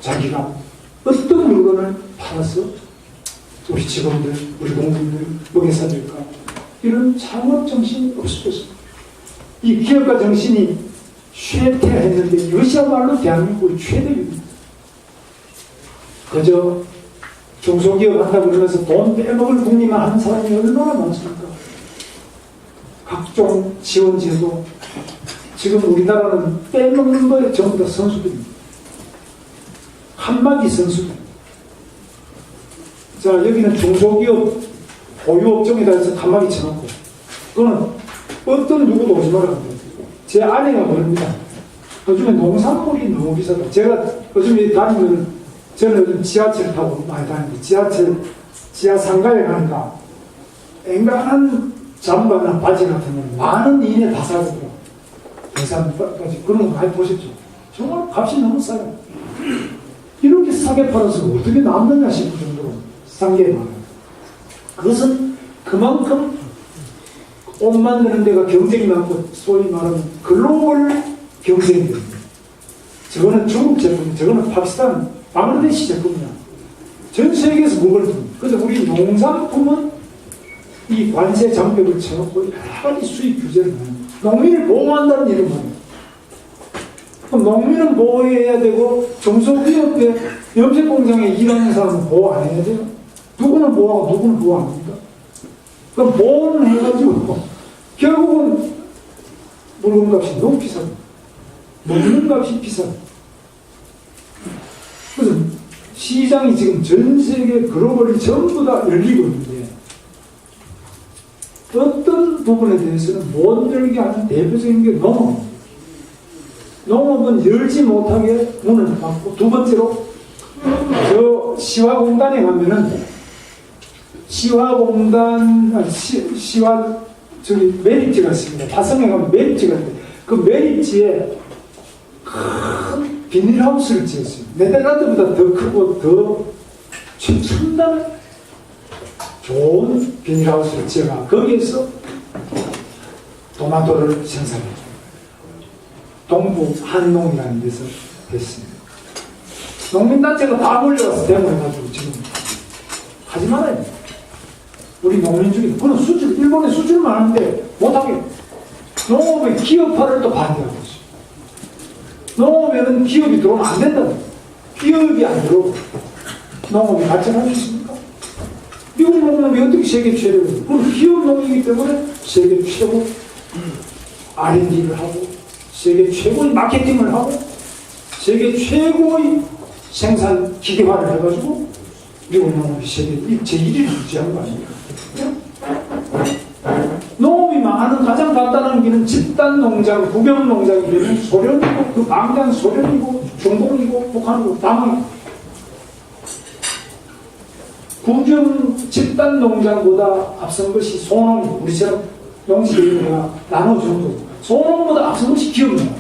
자기가 어떤 물건을 팔아서 우리 직원들, 우리 공무원들 먹여 살릴까 이런 창업 정신이 없어졌습니다. 이 기업가 정신이 쇠퇴했는데 이것이야말로 대한민국의 최대입니다. 그저 중소기업 한다고 그러면서 돈 빼먹을 궁리만 하는 사람이 얼마나 많습니까? 각종 지원제도, 지금 우리나라는 빼먹는 거에 전부 다 선수들입니다. 한마디 선수들. 자, 여기는 중소기업 보유업종에다 해서 한마디 쳐놓고, 그거는 어떤 누구도 오지 말라고 합니다. 제 아내가 그럽니다. 요즘에 농산물이 너무 비싸다. 제가 요즘에 다니면, 저는 요즘 지하철 타고 많이 다니는데, 지하 상가에 가니까, 앵간한 잠바나 바지 같은 건 많은 이내 다 사거든요. 대산까지 그런 거 많이 보셨죠? 정말 값이 너무 싸요. 이렇게 싸게 팔아서 어떻게 남느냐 싶을 정도로 싼 게 많아요. 그것은 그만큼 옷 만드는 데가 경쟁이 많고, 소위 말하는 글로벌 경쟁이 됩니다. 저거는 중국 제품, 저거는 파키스탄, 방글라데시 제품이야. 전 세계에서 물건을 듭니다. 그래서 우리 농산품은 이 관세 장벽을 쳐놓고 여러 가지 수입 규제를 해요. 농민을 보호한다는 이름으로. 그럼 농민은 보호해야 되고, 중소기업의 염색공장에 일하는 사람은 보호 안 해야 돼요? 누구는 보호하고 누구는 보호 안 합니까? 그럼 보호는 해가지고, 결국은 물건값이 너무 비싸요. 먹는 값이 비싸요. 그래서 시장이 지금 전 세계 글로벌이 전부 다 열리고 있는데, 어떤 부분에 대해서는 못 열게 하는 대표적인 게 농업입니다. 농업은 열지 못하게 문을 닫고, 두 번째로, 저 시화공단에 가면은, 저기 매립지가 있습니다. 화성에 가면 매립지가 있는데, 그 매립지에 큰 비닐하우스를 지었어요. 네덜란드보다 더 크고 더 첨단 좋은 비닐하우스를 지어가 거기에서 토마토를 생산해요. 동부 한농이라는 데서 했습니다. 농민단체가 다 몰려와서 데모해가지고 지금 하지 말아요. 우리 농민 중에 그런 수출, 일본에 수출만 하는데 못하게 농업의 기업화를 또 반대하고 있어요. 농업에는 기업이 들어오면 안 된다고. 기업이 안 들어오고 농업이 발전할 수 있습니까? 미국 농업이 어떻게 세계 최대예요? 그건 기업 농이기 때문에 세계 최고 R&D를 하고, 세계 최고의 마케팅을 하고, 세계 최고의 생산 기계화를 해가지고 미국 농업이 세계 제1위를 유지하는 거 아닙니까? 농업이 망하는 가장 간단한 길은 집단 농장, 국영 농장이 되면 소련이고, 그 망장 소련이고, 중공이고, 북한이고, 다 국영 집단 농장보다 앞선 것이 소농, 우리처럼 농지가 나눠주는 거고, 소농보다 앞선 것이 기업농.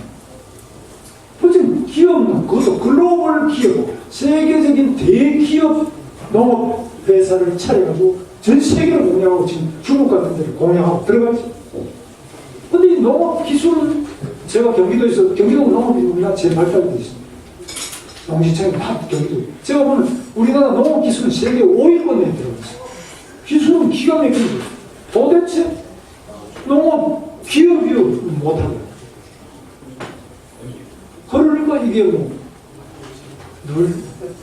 어쨌든 기업농, 그것도 글로벌 기업, 세계적인 대기업 농업 회사를 차려가지고 전 세계를 공략하고, 지금 중국 같은 데를 공략하고 들어가죠. 근데 이 농업 기술은, 제가 경기도 농업이 우리나라 제일 발달되어 있습니다. 농지청이 다 경기도. 제가 보면 우리나라 농업 기술은 세계 5위권에 들어갔어요. 기술은 기가 막히죠. 도대체 농업 기업이 못하고. 그러니까 이게 늘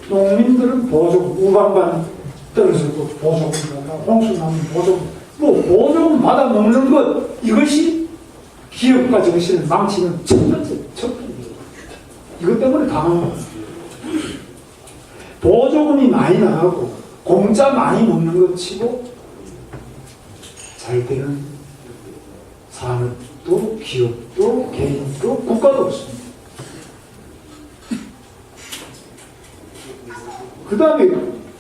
농민들은 보조금, 우방반 떨어지고 보조금이나 홍수 나면 보조금, 보조금 받아 먹는 것, 이것이 기업가 정신을 망치는 첫 번째. 이것 때문에 당하는 거예요. 보조금이 많이 나가고 공짜 많이 먹는 것 치고 잘 되는 산업도 기업도 개인도 국가도 없습니다. 그 다음에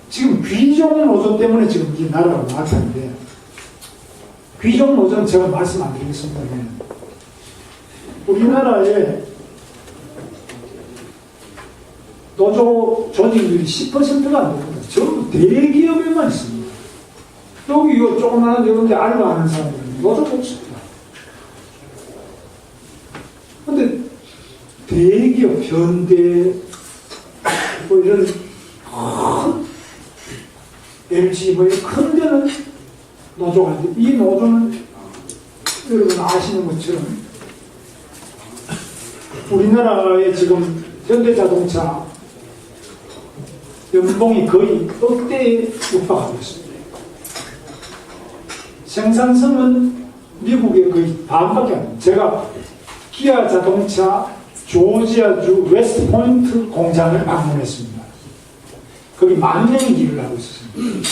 지금 귀족 노조 때문에 지금 이 나라가 망하는데, 귀족 노조는 제가 말씀 안 드리겠습니다. 우리나라에 노조 조직률이 10%가 안 됩니다. 전부 대기업에만 있습니다. 여기 이 조그마한 이런데 알바하는 사람들은 노조가 없습니다. 근데 대기업, 현대, 뭐 이런 큰 LG 뭐 이런 큰 데는 노조가 있는데, 이 노조는 여러분 아시는 것처럼 우리나라의 지금 현대자동차 연봉이 거의 억대에 육박하고 있습니다. 생산성은 미국의 거의 반밖에 안 돼요. 제가 기아 자동차 조지아주 웨스트포인트 공장을 방문했습니다. 거기 10,000명이 일을 하고 있었습니다.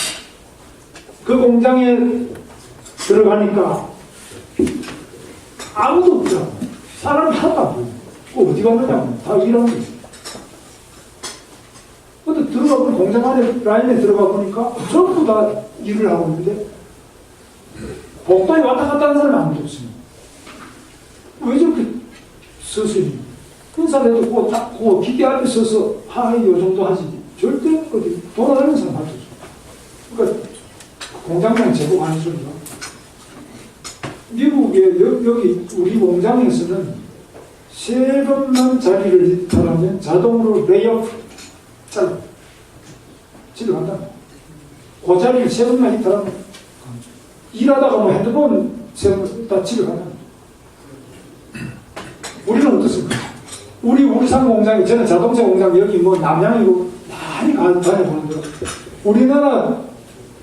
그 공장에 들어가니까 아무도 없더라고요. 사람이 하나도 안 보여요. 어디 갔느냐고 다 일하고 있어요. 근데 들어가 보니 공장 안에 라인에 들어가 보니까 전부 다 일을 하고 있는데 복도에 왔다 갔다 하는 사람이 아무도 없습니다. 왜 저렇게 서서히 인사를 해도 그 기계 앞에 서서 하이 요 정도 하지 절대 어디 돌아다니는 사람 하죠. 그러니까 공장장 제공하는 소리가 미국의 여기 우리 공장에서는 세 번만 자리를 이탈하면 자동으로 레이업 잘라 집에 간다. 그 자리를 세 번만 이탈하면 일하다가 뭐 핸드폰 세 번 다 집에 간다. 우리는 어떻습니까? 우리 울산 공장이 저는 자동차 공장 여기 뭐 남양이고 많이 다녀보는데 우리나라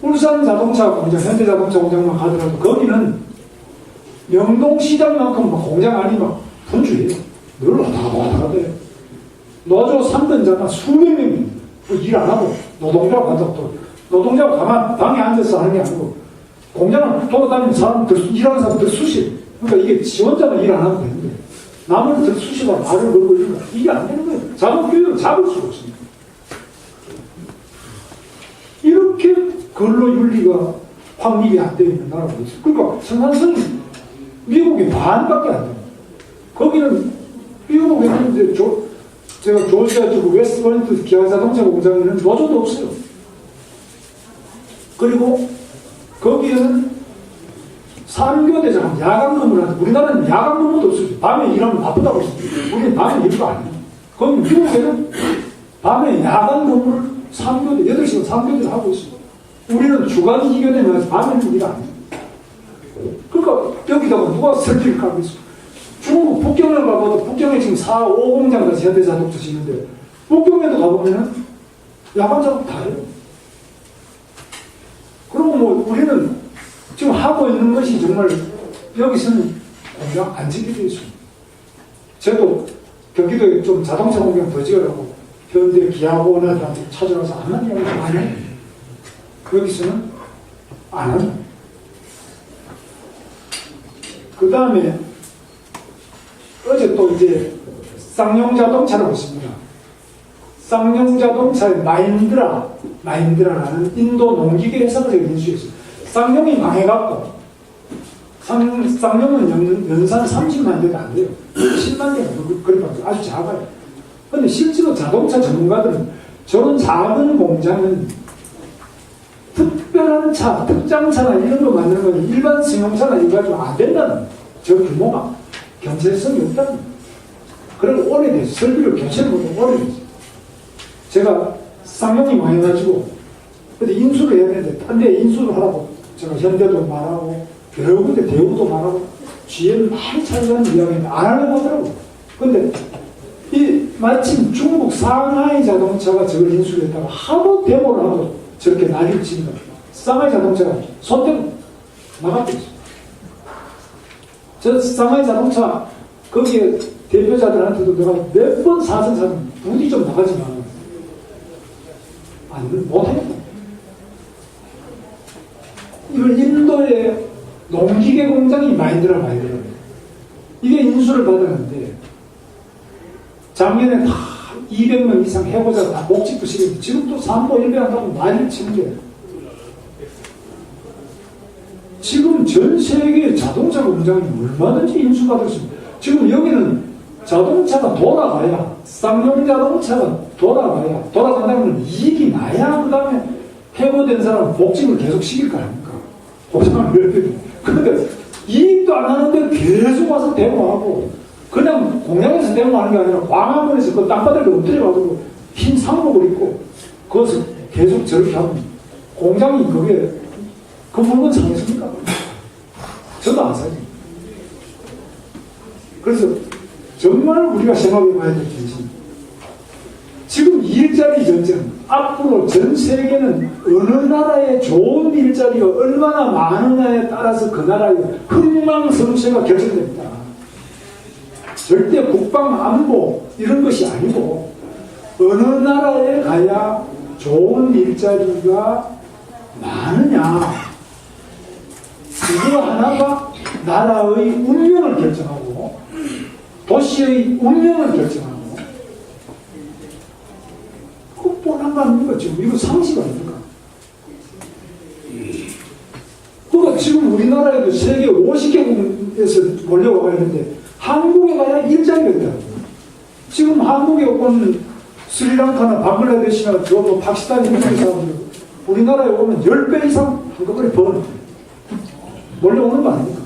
울산 자동차 공장, 현대 자동차 공장만 가더라도 거기는 명동시장만큼 막 공장 안이 막 분주해요. 늘 왔다 갔다 해요. 노조 3등자가 수백 명이 일 안 하고 노동자고 간다고 또 노동자고 가만 방에 앉아서 하는 게 아니고 공장을 돌아다니는 사람들, 일하는 사람들 수십. 그러니까 이게 지원자는 일 안 하고 되는데 나머지들 수십만 말을 걸고 이러니까 이게 안 되는 거예요. 자동교육을 잡을 수가 없습니다. 이렇게 근로윤리가 확립이 안 되어 있는 나라가 있어요. 그러니까 생산성이 미국이 반밖에 안 돼요. 거기는 미국에는 이제 제가 조지아주 웨스트포인트 기아자동차 공장에는 노조도 없어요. 그리고 거기에는 3교대장 야간 근무를 하는데 우리나라는 야간 근무도 없어요. 밤에 일하면 바쁘다고 했습니다. 우리는 밤에 일도 안 해요. 거기 미국에는 밤에 야간 근무를 3교대, 8시간 3교대를 하고 있어요. 우리는 주간 2교대면 밤에는 일 안 해요. 그러니까 여기다가 누가 설비를 깔고 있어요. 중국 북경을 가봐도 북경에 지금 4, 5공장 가서 현대자동차 짓는데 북경에도 가보면은 야간 작업 다 해요. 그리고 뭐 우리는 지금 하고 있는 것이 정말 여기서는 공장 안 짓게 되어 있습니다. 저도 경기도에 좀 자동차 공장 더 지으라고 현대 기아고나들한테 찾아가서 안 하는 이야기 많이 해요. 여기서는 안 합니다. 그 다음에 어제 또 이제 쌍용자동차라고 있습니다. 쌍용자동차의 마인드라라는 인도 농기계 회사가 제가 인수했어요. 쌍용이 망해갖고 쌍용은 연산 30만 대도 안 돼요. 10만 대가 그러니까 아주 작아요. 그런데 실제로 자동차 전문가들은 저런 작은 공장은 특별한 차, 특장차나 이런 거 만드는 건 일반 승용차나 이거 가지고 안 된다는 저 규모가 경제성이 없다는 그리고 오래돼서 설비를 교체를 못하고 오래돼서 제가 쌍용이 많이 가지고 근데 인수를 해야 되는데 딴 데 인수를 하라고 제가 현대도 말하고 여러 군데 대우도 말하고 GM을 많이 찾아가는 이야기인데 안 하려고 하더라고요. 근데 이 마침 중국 상하이 자동차가 저걸 인수를 했다가 하도 데모를 하고 저렇게 난리를 치니까 상하이 자동차가 손대고 나갔고 있어요. 저 상하이 자동차 거기에 대표자들한테도 내가 몇 번 사전 부디 좀 나가지만 안 못하겠다. 이걸 인도의 농기계 공장이 마인드라 이게 인수를 받았는데 작년에 다 200명 이상 해고자가 다 목집 부시는데 지금 또 산모 일배한다고 난리를 치는 게 지금 전 세계 자동차 공장이 얼마든지 인수받을 수 있습니다. 지금 여기는 자동차가 돌아가야 쌍용 자동차가 돌아간다면 이익이 나야 그 다음에 해고된 사람은 복직을 계속 시킬 거 아닙니까? 그런데 이익도 안 하는데 계속 와서 데모하고 그냥 공장에서 데모하는 게 아니라 광화문에서 그 땅바닥에 엎드려가지고 흰 상복을 입고 그것을 계속 저렇게 하면 공장이 그게 그 물건 사겠습니까? 저도 안 사죠. 그래서 정말 우리가 생각해 봐야 될 것은 지금 일자리 전쟁, 앞으로 전 세계는 어느 나라의 좋은 일자리가 얼마나 많으냐에 따라서 그 나라의 흥망성쇠가 결정됩니다. 절대 국방 안보 이런 것이 아니고 어느 나라에 가야 좋은 일자리가 많으냐, 이거 하나가 나라의 운명을 결정하고 도시의 운명을 결정하고, 그거 뻔한 거 아닙니까? 지금 이거 상식 아닙니까? 그러니까 지금 우리나라에도 세계 50개국에서 몰려와 있는데 한국에 가야 일자리가 있다고. 지금 한국에 온 스리랑카나 방글라데시나 저 파키스탄 이런 사람들 우리나라에 오면 10배 이상 한꺼번에 버는 거예요. 몰려오는 거 아닙니까?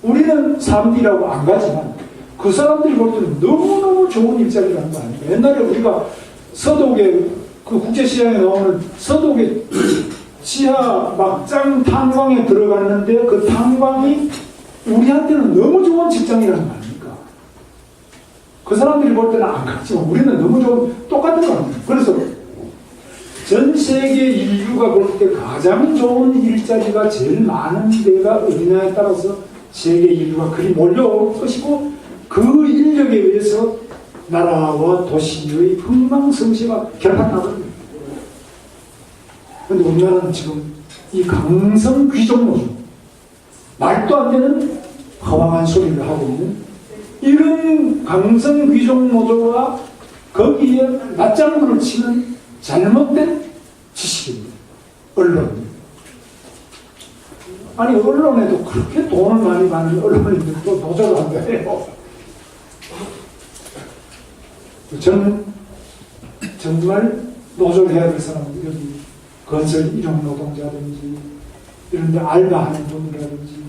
우리는 사람들이라고 안 가지만 그 사람들이 볼 때는 너무너무 좋은 일자리라는 거 아닙니까? 옛날에 우리가 서독에 그 국제시장에 나오는 서독에 지하 막장 탄광에 들어갔는데 그 탄광이 우리한테는 너무 좋은 직장이라는 거 아닙니까? 그 사람들이 볼 때는 안 갔지만 우리는 너무 좋은, 똑같은 거 아닙니까? 그래서 전 세계 인류가 볼 때 가장 좋은 일자리가 제일 많은 데가 어디냐에 따라서 세계 인류가 그리 몰려올 것이고, 그 인력에 의해서 나라와 도시의 흥망성쇠가 결합나거든요. 그런데 우리나라는 지금 이 강성 귀족 노조, 말도 안 되는 허황한 소리를 하고 있는 이런 강성 귀족 노조가 거기에 맞장구를 치는 잘못된 지식입니다. 언론입니다. 아니 언론에도 그렇게 돈을 많이 받는 언론인데 또 노조가 안 돼요. 저는 정말 노조를 해야 될 사람은 여기 건설 일용 노동자든지 이런 데 알바하는 분이라든지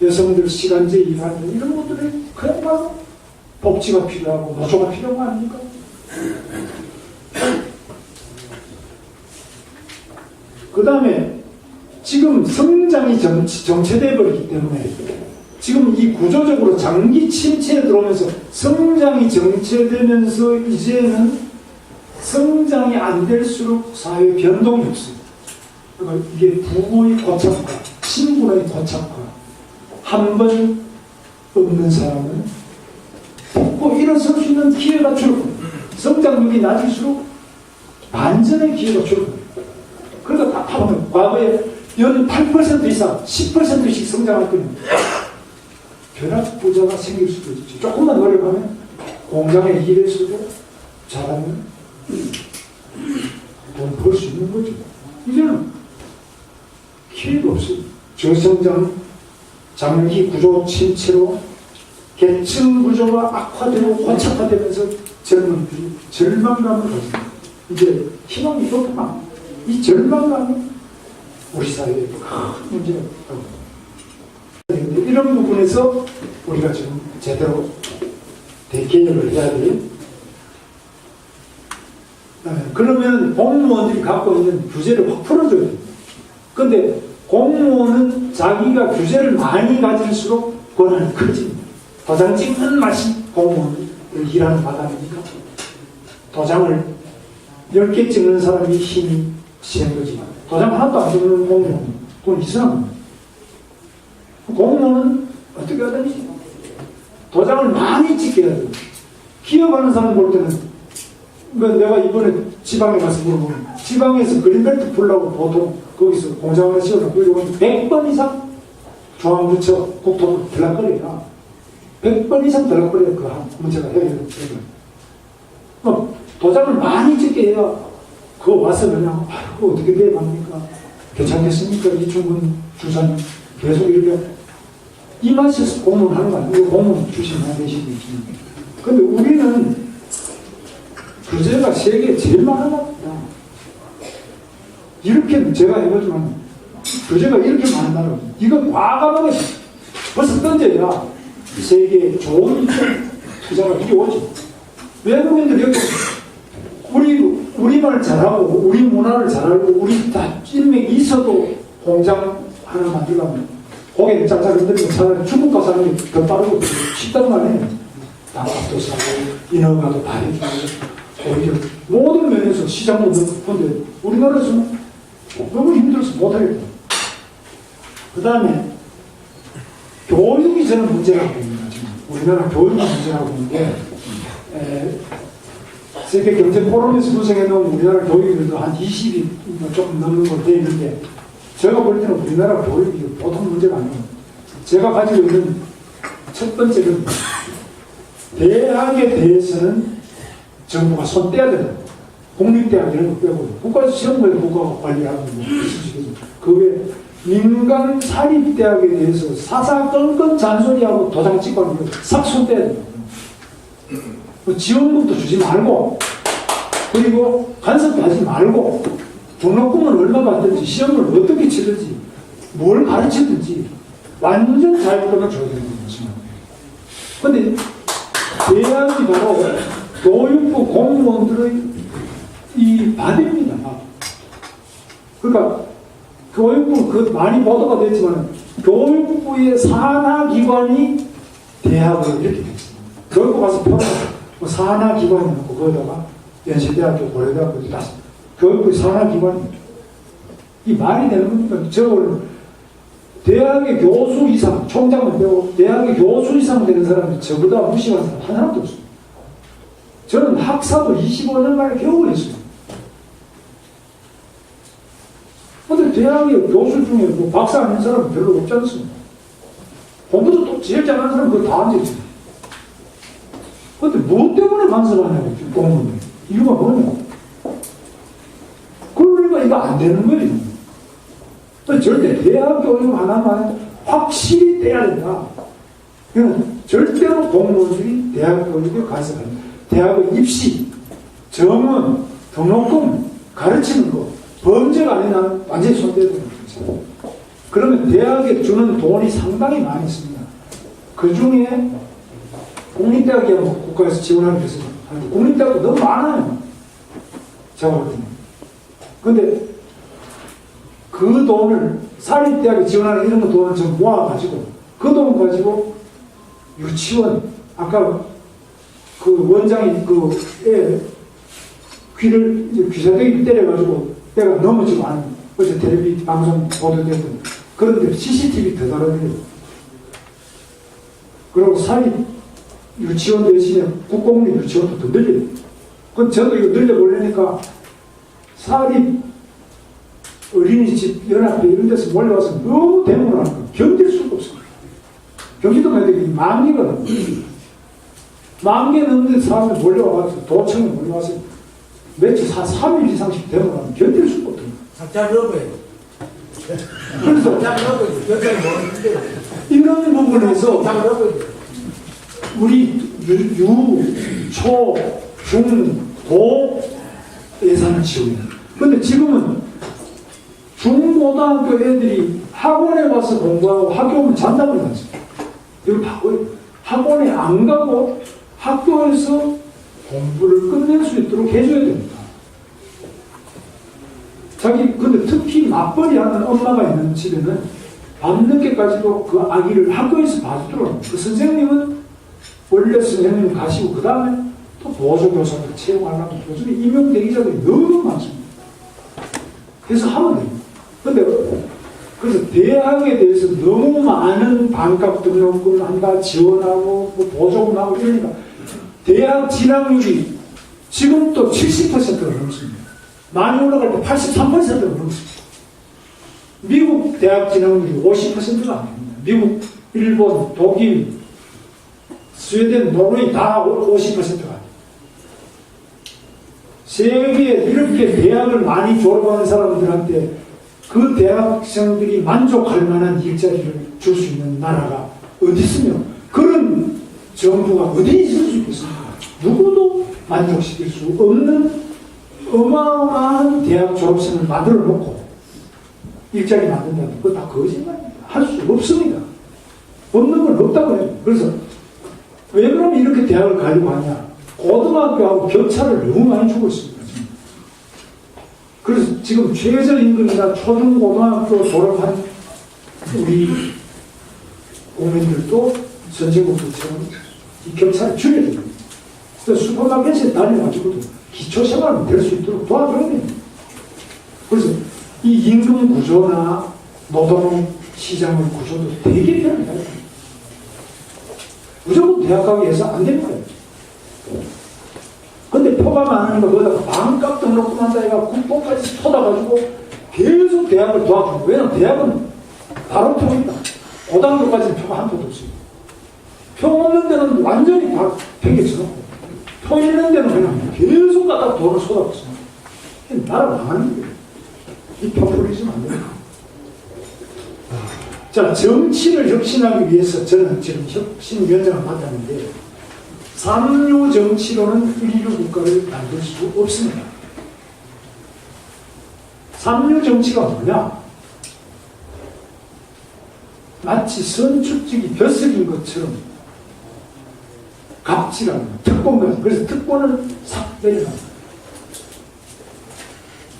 여성들 시간제 일하는 이런 것들에 그야말로 복지가 필요하고 노조가 필요한 거 아닙니까? 그 다음에 지금 성장이 정체되어 버리기 때문에 지금 이 구조적으로 장기 침체에 들어오면서 성장이 정체되면서 이제는 성장이 안 될수록 사회 변동이 없어요. 그러니까 이게 부모의 고착화, 친구의 고착화, 한 번 없는 사람은 덮고 일어설 수 있는 기회가 줄고, 성장률이 낮을수록 반전의 기회가 줄고. 그러니까 답답하면 과거에 연 8% 이상, 10%씩 성장할 때는 벼락 부자가 생길 수도 있지. 조금만 노력하면 공장에 일해서도 잘하면 돈 벌 수 있는 거죠. 이제는 기회가 없어요. 저성장, 장기 구조 침체로 계층 구조가 악화되고 고착화되면서 젊은이들이 절망감을 가집니다. 이제 희망이 없구나. 이 절망감이 우리 사회에 큰 문제가 있다고. 이런 부분에서 우리가 지금 제대로 대개혁을 해야 돼요. 그러면 공무원들이 갖고 있는 규제를 확 풀어줘야 돼요. 그런데 공무원은 자기가 규제를 많이 가질수록 권한이 커집니다. 도장 찍는 맛이 공무원을 일하는 바람이니까 도장을 10개 찍는 사람이 힘이 센 거지만 도장 하나도 안 찍는 공무원, 그건 이상한 겁니다. 공무원은 어떻게 하든지 도장을 많이 찍게 해야 돼요. 기업하는 사람 볼 때는, 내가 이번에 지방에 가서 물어보면 지방에서 그린벨트 풀라고 보통 거기서 공장을 씌워놓고 100번 이상 중앙부처 국토부 들락거려야 100번 이상 들락거려야 그 문제가 해결되는 거예요. 도장을 많이 찍게 해야 그거 와서 그냥 어떻게 대답합니까? 괜찮겠습니까? 이충근 주사님 계속 이렇게 이 맛에서 공문하는 거 아니에요? 공문 주시면 되시고 있습니다. 근데 우리는 규제가 세계에 제일 많은 겁니다. 이렇게 제가 해보지만 규제가 이렇게 많은 나라거든요. 이건 과감하게 벌써 던져야 세계에 좋은 투자가 이리 오죠. 외국인들 여기 우리말 잘하고 우리 문화를 잘 알고 우리 다 인맥이 있어도 공장 하나 만들려면 고개를 짝짝 흔들리고 차라리 중국 가서 하는 게 더 빠르고 쉽단 말이에요. 단값도 싸고 인허가도 발해주고 오히려 모든 면에서 시장도 넓은데 우리나라에서는 너무 힘들어서 못하겠다. 그 다음에 교육이 저는 문제라고 봅니다. 지금 우리나라 교육이 문제라고 보는데 세계 경제 포럼에서 분석해 놓은 우리나라 교육이 한 20이 조금 넘는 걸로 되어 있는데 제가 볼 때는 우리나라 교육이 보통 문제가 아니에요. 제가 가지고 있는 첫 번째는 대학에 대해서는 정부가 손 떼야 된다. 공립대학 이런 거 빼고 국가에서 시험을 국가가 관리하고 그 외에 민간 사립대학에 대해서 사사건건 잔소리하고 도장 찍고 싹 손 떼야 된다. 지원금도 주지 말고 그리고 간섭도 하지 말고 등록금을 얼마 받든지 시험을 어떻게 치든지 뭘 가르치든지 완전 자유권을 줘야 되는 거죠. 그런데 대학이 바로 교육부 공무원들의 이 바디입니다. 그러니까 교육부 많이 보도가 됐지만 교육부의 산하기관이 대학을 이렇게 됐습니다. 교육부 가서 표를 산하기관이 있고 거기다가 연세대학교, 고려대학교 다 교육부의 산하기관이 이 말이 되는 겁니까? 저거는 대학의 교수 이상, 총장을 빼고 대학의 교수 이상 되는 사람이 저보다 무시하는 사람 하나도 없습니다. 저는 학사도 25년 만에 겨우 했어요. 근데 대학의 교수 중에 뭐 박사 아닌 사람은 별로 없지 않습니다. 공부도 또 제일 잘하는 사람은 그거 다 앉아있어요. 근데 뭐 때문에 간섭하냐고, 공무원이. 이유가 뭐냐? 그러니까 이거 안 되는 거예요. 절대 대학 교육 하나만 확실히 떼야 된다. 이건 절대로 공무원들이 대학 교육에 간섭합니다. 대학의 입시, 정원, 등록금, 가르치는 거, 범죄가 아니라 완전히 손대야 되는 거죠. 그러면 대학에 주는 돈이 상당히 많이 있습니다. 그 중에 공립대학이 국가에서 지원하는 데서 공립대학도 너무 많아요. 제가 볼 때는. 근데 그 돈을 사립대학에 지원하는 이런 돈을 좀 모아가지고 그 돈 가지고 유치원, 아까 그 원장이 애 귀를 귀사대기 때려가지고 때가 넘어지고 하는 어제 텔레비 방송 보도됐던 그런데 CCTV 되돌아내요. 그리고 사립 유치원 대신에 국공립 유치원도 더 늘려요. 그건 저도 이거 늘려보려니까 사립 어린이집 연합회 이런 데서 몰려와서 너무 대문을 하는 거예요. 견딜 수가 없어요. 경기도가 되게 만개가 만개 넘는 사람이 몰려와서 도청에 몰려와서 며칠 3일 이상씩 대문을 하면 견딜 수가 없어요. 삭제를 넣어요. 그래서 이런 부분에서 우리 유, 초, 중, 고 예산을 지원해요. 근데 지금은 중고등학교 애들이 학원에 가서 공부하고 학교 오면 잔다고 하죠. 이걸 바꿔요. 학원에 안 가고 학교에서 공부를 끝낼 수 있도록 해줘야 됩니다. 근데 특히 맞벌이 하는 엄마가 있는 집에는 밤늦게까지도 그 아기를 학교에서 봐주도록 그 선생님은 원래 선생님 가시고 그 다음에 또 보조교사를 채용하려고 요즘에 임용 대기자들이 너무 많습니다. 그래서 하면 됩니다. 근데 그래서 대학에 대해서 너무 많은 반값 등록금 한다 지원하고 뭐 보조금 하고 이러니까 대학 진학률이 지금 또 70%가 넘습니다. 많이 올라갈 때 83%가 넘습니다. 미국 대학 진학률이 50%가 안 됩니다. 미국, 일본, 독일, 스웨덴, 노르웨이 다 50%가 안 됩니다. 세계에 이렇게 대학을 많이 졸업하는 사람들한테 그 대학생들이 만족할 만한 일자리를 줄 수 있는 나라가 어디 있으며 그런 정부가 어디 있을 수 있겠습니까? 누구도 만족시킬 수 없는 어마어마한 대학 졸업생을 만들어 놓고 일자리 만든다는 거 다 거짓말입니다. 할 수 없습니다. 없는 건 없다고 해요. 그래서 왜 그러면 이렇게 대학을 가려고 하냐? 고등학교하고 격차를 너무 많이 주고 있습니다. 그래서 지금 최저임금이나 초중고등학교 졸업한 우리 국민들도 선진국들처럼 이 격차를 줄여야 됩니다. 그래서 슈퍼마켓에 다녀가지고도 기초생활은 될 수 있도록 도와줘야 됩니다. 그래서 이 임금 구조나 노동 시장의 구조도 되게 편합니다. 무조건 대학 가기 위해서 안 됩니다. 근데 표가 많으니까 거기다가 반값 등록금 한다 해가 국보까지 쏟아가지고 계속 대학을 도와주고, 왜냐면 대학은 바로 표 있다. 고등학교까지는 표가 한 표도 없어요. 표 없는 데는 완전히 다 팽개쳐놓고, 표 있는 데는 그냥 계속 갖다 돈을 쏟아붓습니다. 나라 망하는 거예요. 이 포퓰리즘 안 됩니다. 자, 정치를 혁신하기 위해서 저는 지금 혁신위원장을 맡았는데, 삼류 정치로는 인류 국가를 만들 수 없습니다. 삼류 정치가 뭐냐? 마치 선축직이 벼슬인 것처럼 갑질하는 특권까지. 그래서 특권을 싹 내려놔요.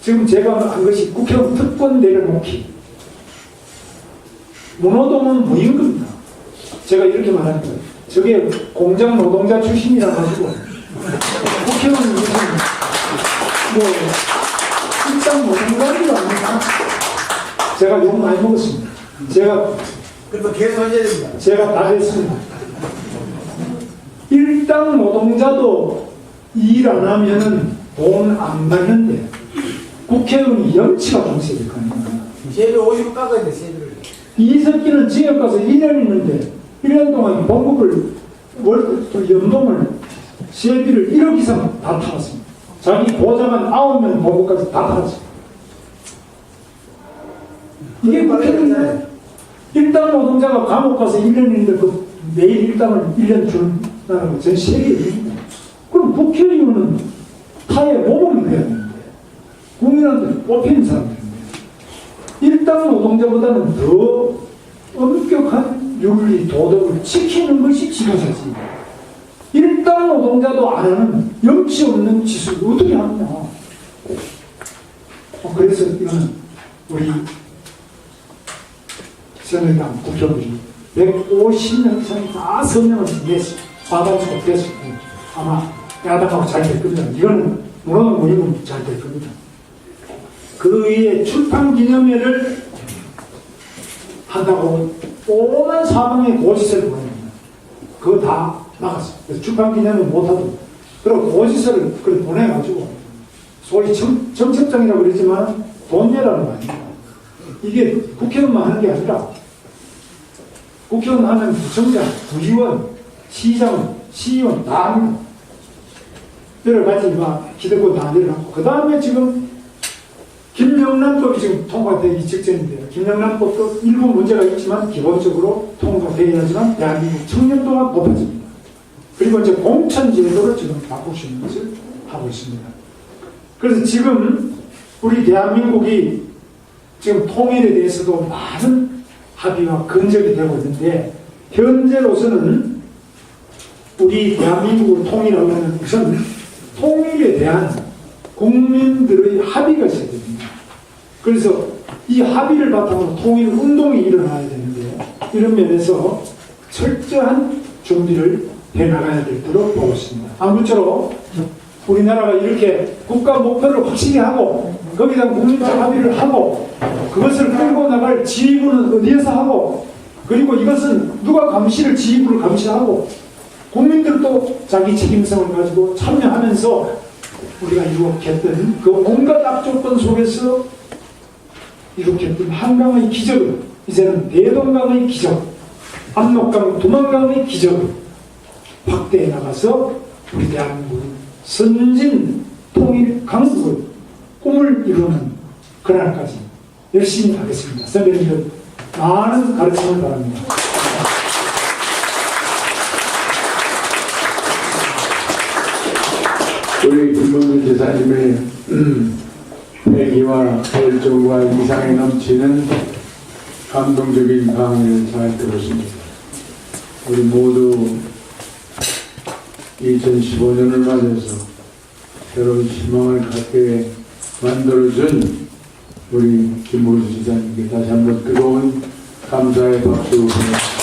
지금 제가 한 것이 국회의원 특권 내려놓기. 문호동은 무임금이다. 제가 이렇게 말합니다. 저게 공장 노동자 출신이라 가지고 국회의원은 무슨 뭐 일당 노동자도 아닙니다. 제가 욕 많이 먹었습니다. 그래도 계속 해야 됩니다. 제가 다 했습니다. 일당 노동자도 일 안 하면은 돈 안 받는데 국회의원이 염치가 동시에 될 거 아닙니까? 세율 50% 깎아야 돼, 세율을. 이 새끼는 지역 가서 1년 있는데 1년 동안 봉급을 연봉을 세비를 1억 이상 다 팔았습니다. 자기 보좌관 9명 봉급까지 다 팔았습니다. 이게 국회의원이에요. 일당 노동자가 감옥 가서 1년 있는데 그 매일 일당을 1년 주는 나라가 전 세계에 있습니다. 그럼 국회의원은 타의 모범이 돼야 되는데 국민한테 뽑힌 사람들인데 일당 노동자보다는 더 엄격한 윤리 도덕을 지키는 것이 지도자지. 일당 노동자도 안 하는 염치 없는 짓을 어떻게 하느냐. 그래서 이거는 우리 새누리당 국회의원들이 150명 이상이 다 서명을 내서 받아주고 됐을 때 아마 야당하고 잘 될 겁니다. 이거는 물론 무임은 잘 될 겁니다. 그 위에 출판기념회를 한다고 오만 사방에 고지서를 보냅니다. 그거 다 나갔어요. 그래서 출판기념회 못하고 그리고 고지서를 보내가지고 소위 정책장이라고 그러지만 돈 내라는 거 아닙니다. 이게 국회의원만 하는 게 아니라 국회의원 하면 부청장, 부의원, 시장, 시의원 다 합니다. 여러 가지 기득권 다 내려놓고 그 다음에 지금 김영란법이 지금 통과되기 직전인데요. 김영란법도 일부 문제가 있지만 기본적으로 통과되어야 하지만 대한민국 청년도가 높아집니다. 그리고 이제 공천제도를 지금 바꿀 수 있는 것을 하고 있습니다. 그래서 지금 우리 대한민국이 지금 통일에 대해서도 많은 합의와 근접이 되고 있는데 현재로서는 우리 대한민국을 통일하려면 우선 통일에 대한 국민들의 합의가 있어야 됩니다. 그래서 이 합의를 바탕으로 통일 운동이 일어나야 되는데 이런 면에서 철저한 준비를 해나가야 되도록 보고 있습니다. 아무쪼록 우리나라가 이렇게 국가 목표를 확실히 하고 거기다 국민적 합의를 하고 그것을 끌고 나갈 지휘부는 어디에서 하고 그리고 이것은 누가 감시를 지휘부를 감시하고 국민들도 자기 책임성을 가지고 참여하면서 우리가 이룩했던 그 온갖 악조건 속에서 이룩했던 한강의 기적을 이제는 대동강의 기적, 압록강, 두만강의 기적을 확대해 나가서 우리 대한민국은 선진 통일 강국의 꿈을 이루는 그날까지 열심히 하겠습니다. 선배님들 많은 가르침을 바랍니다. 우리 김범준 지사님의 패기와 열정과 이상에 넘치는 감동적인 강의를 잘 들었습니다. 우리 모두 2015년을 맞아서 새로운 희망을 갖게 만들어준 우리 김호수 지사님께 다시 한번 뜨거운 감사의 박수 보내드립니다.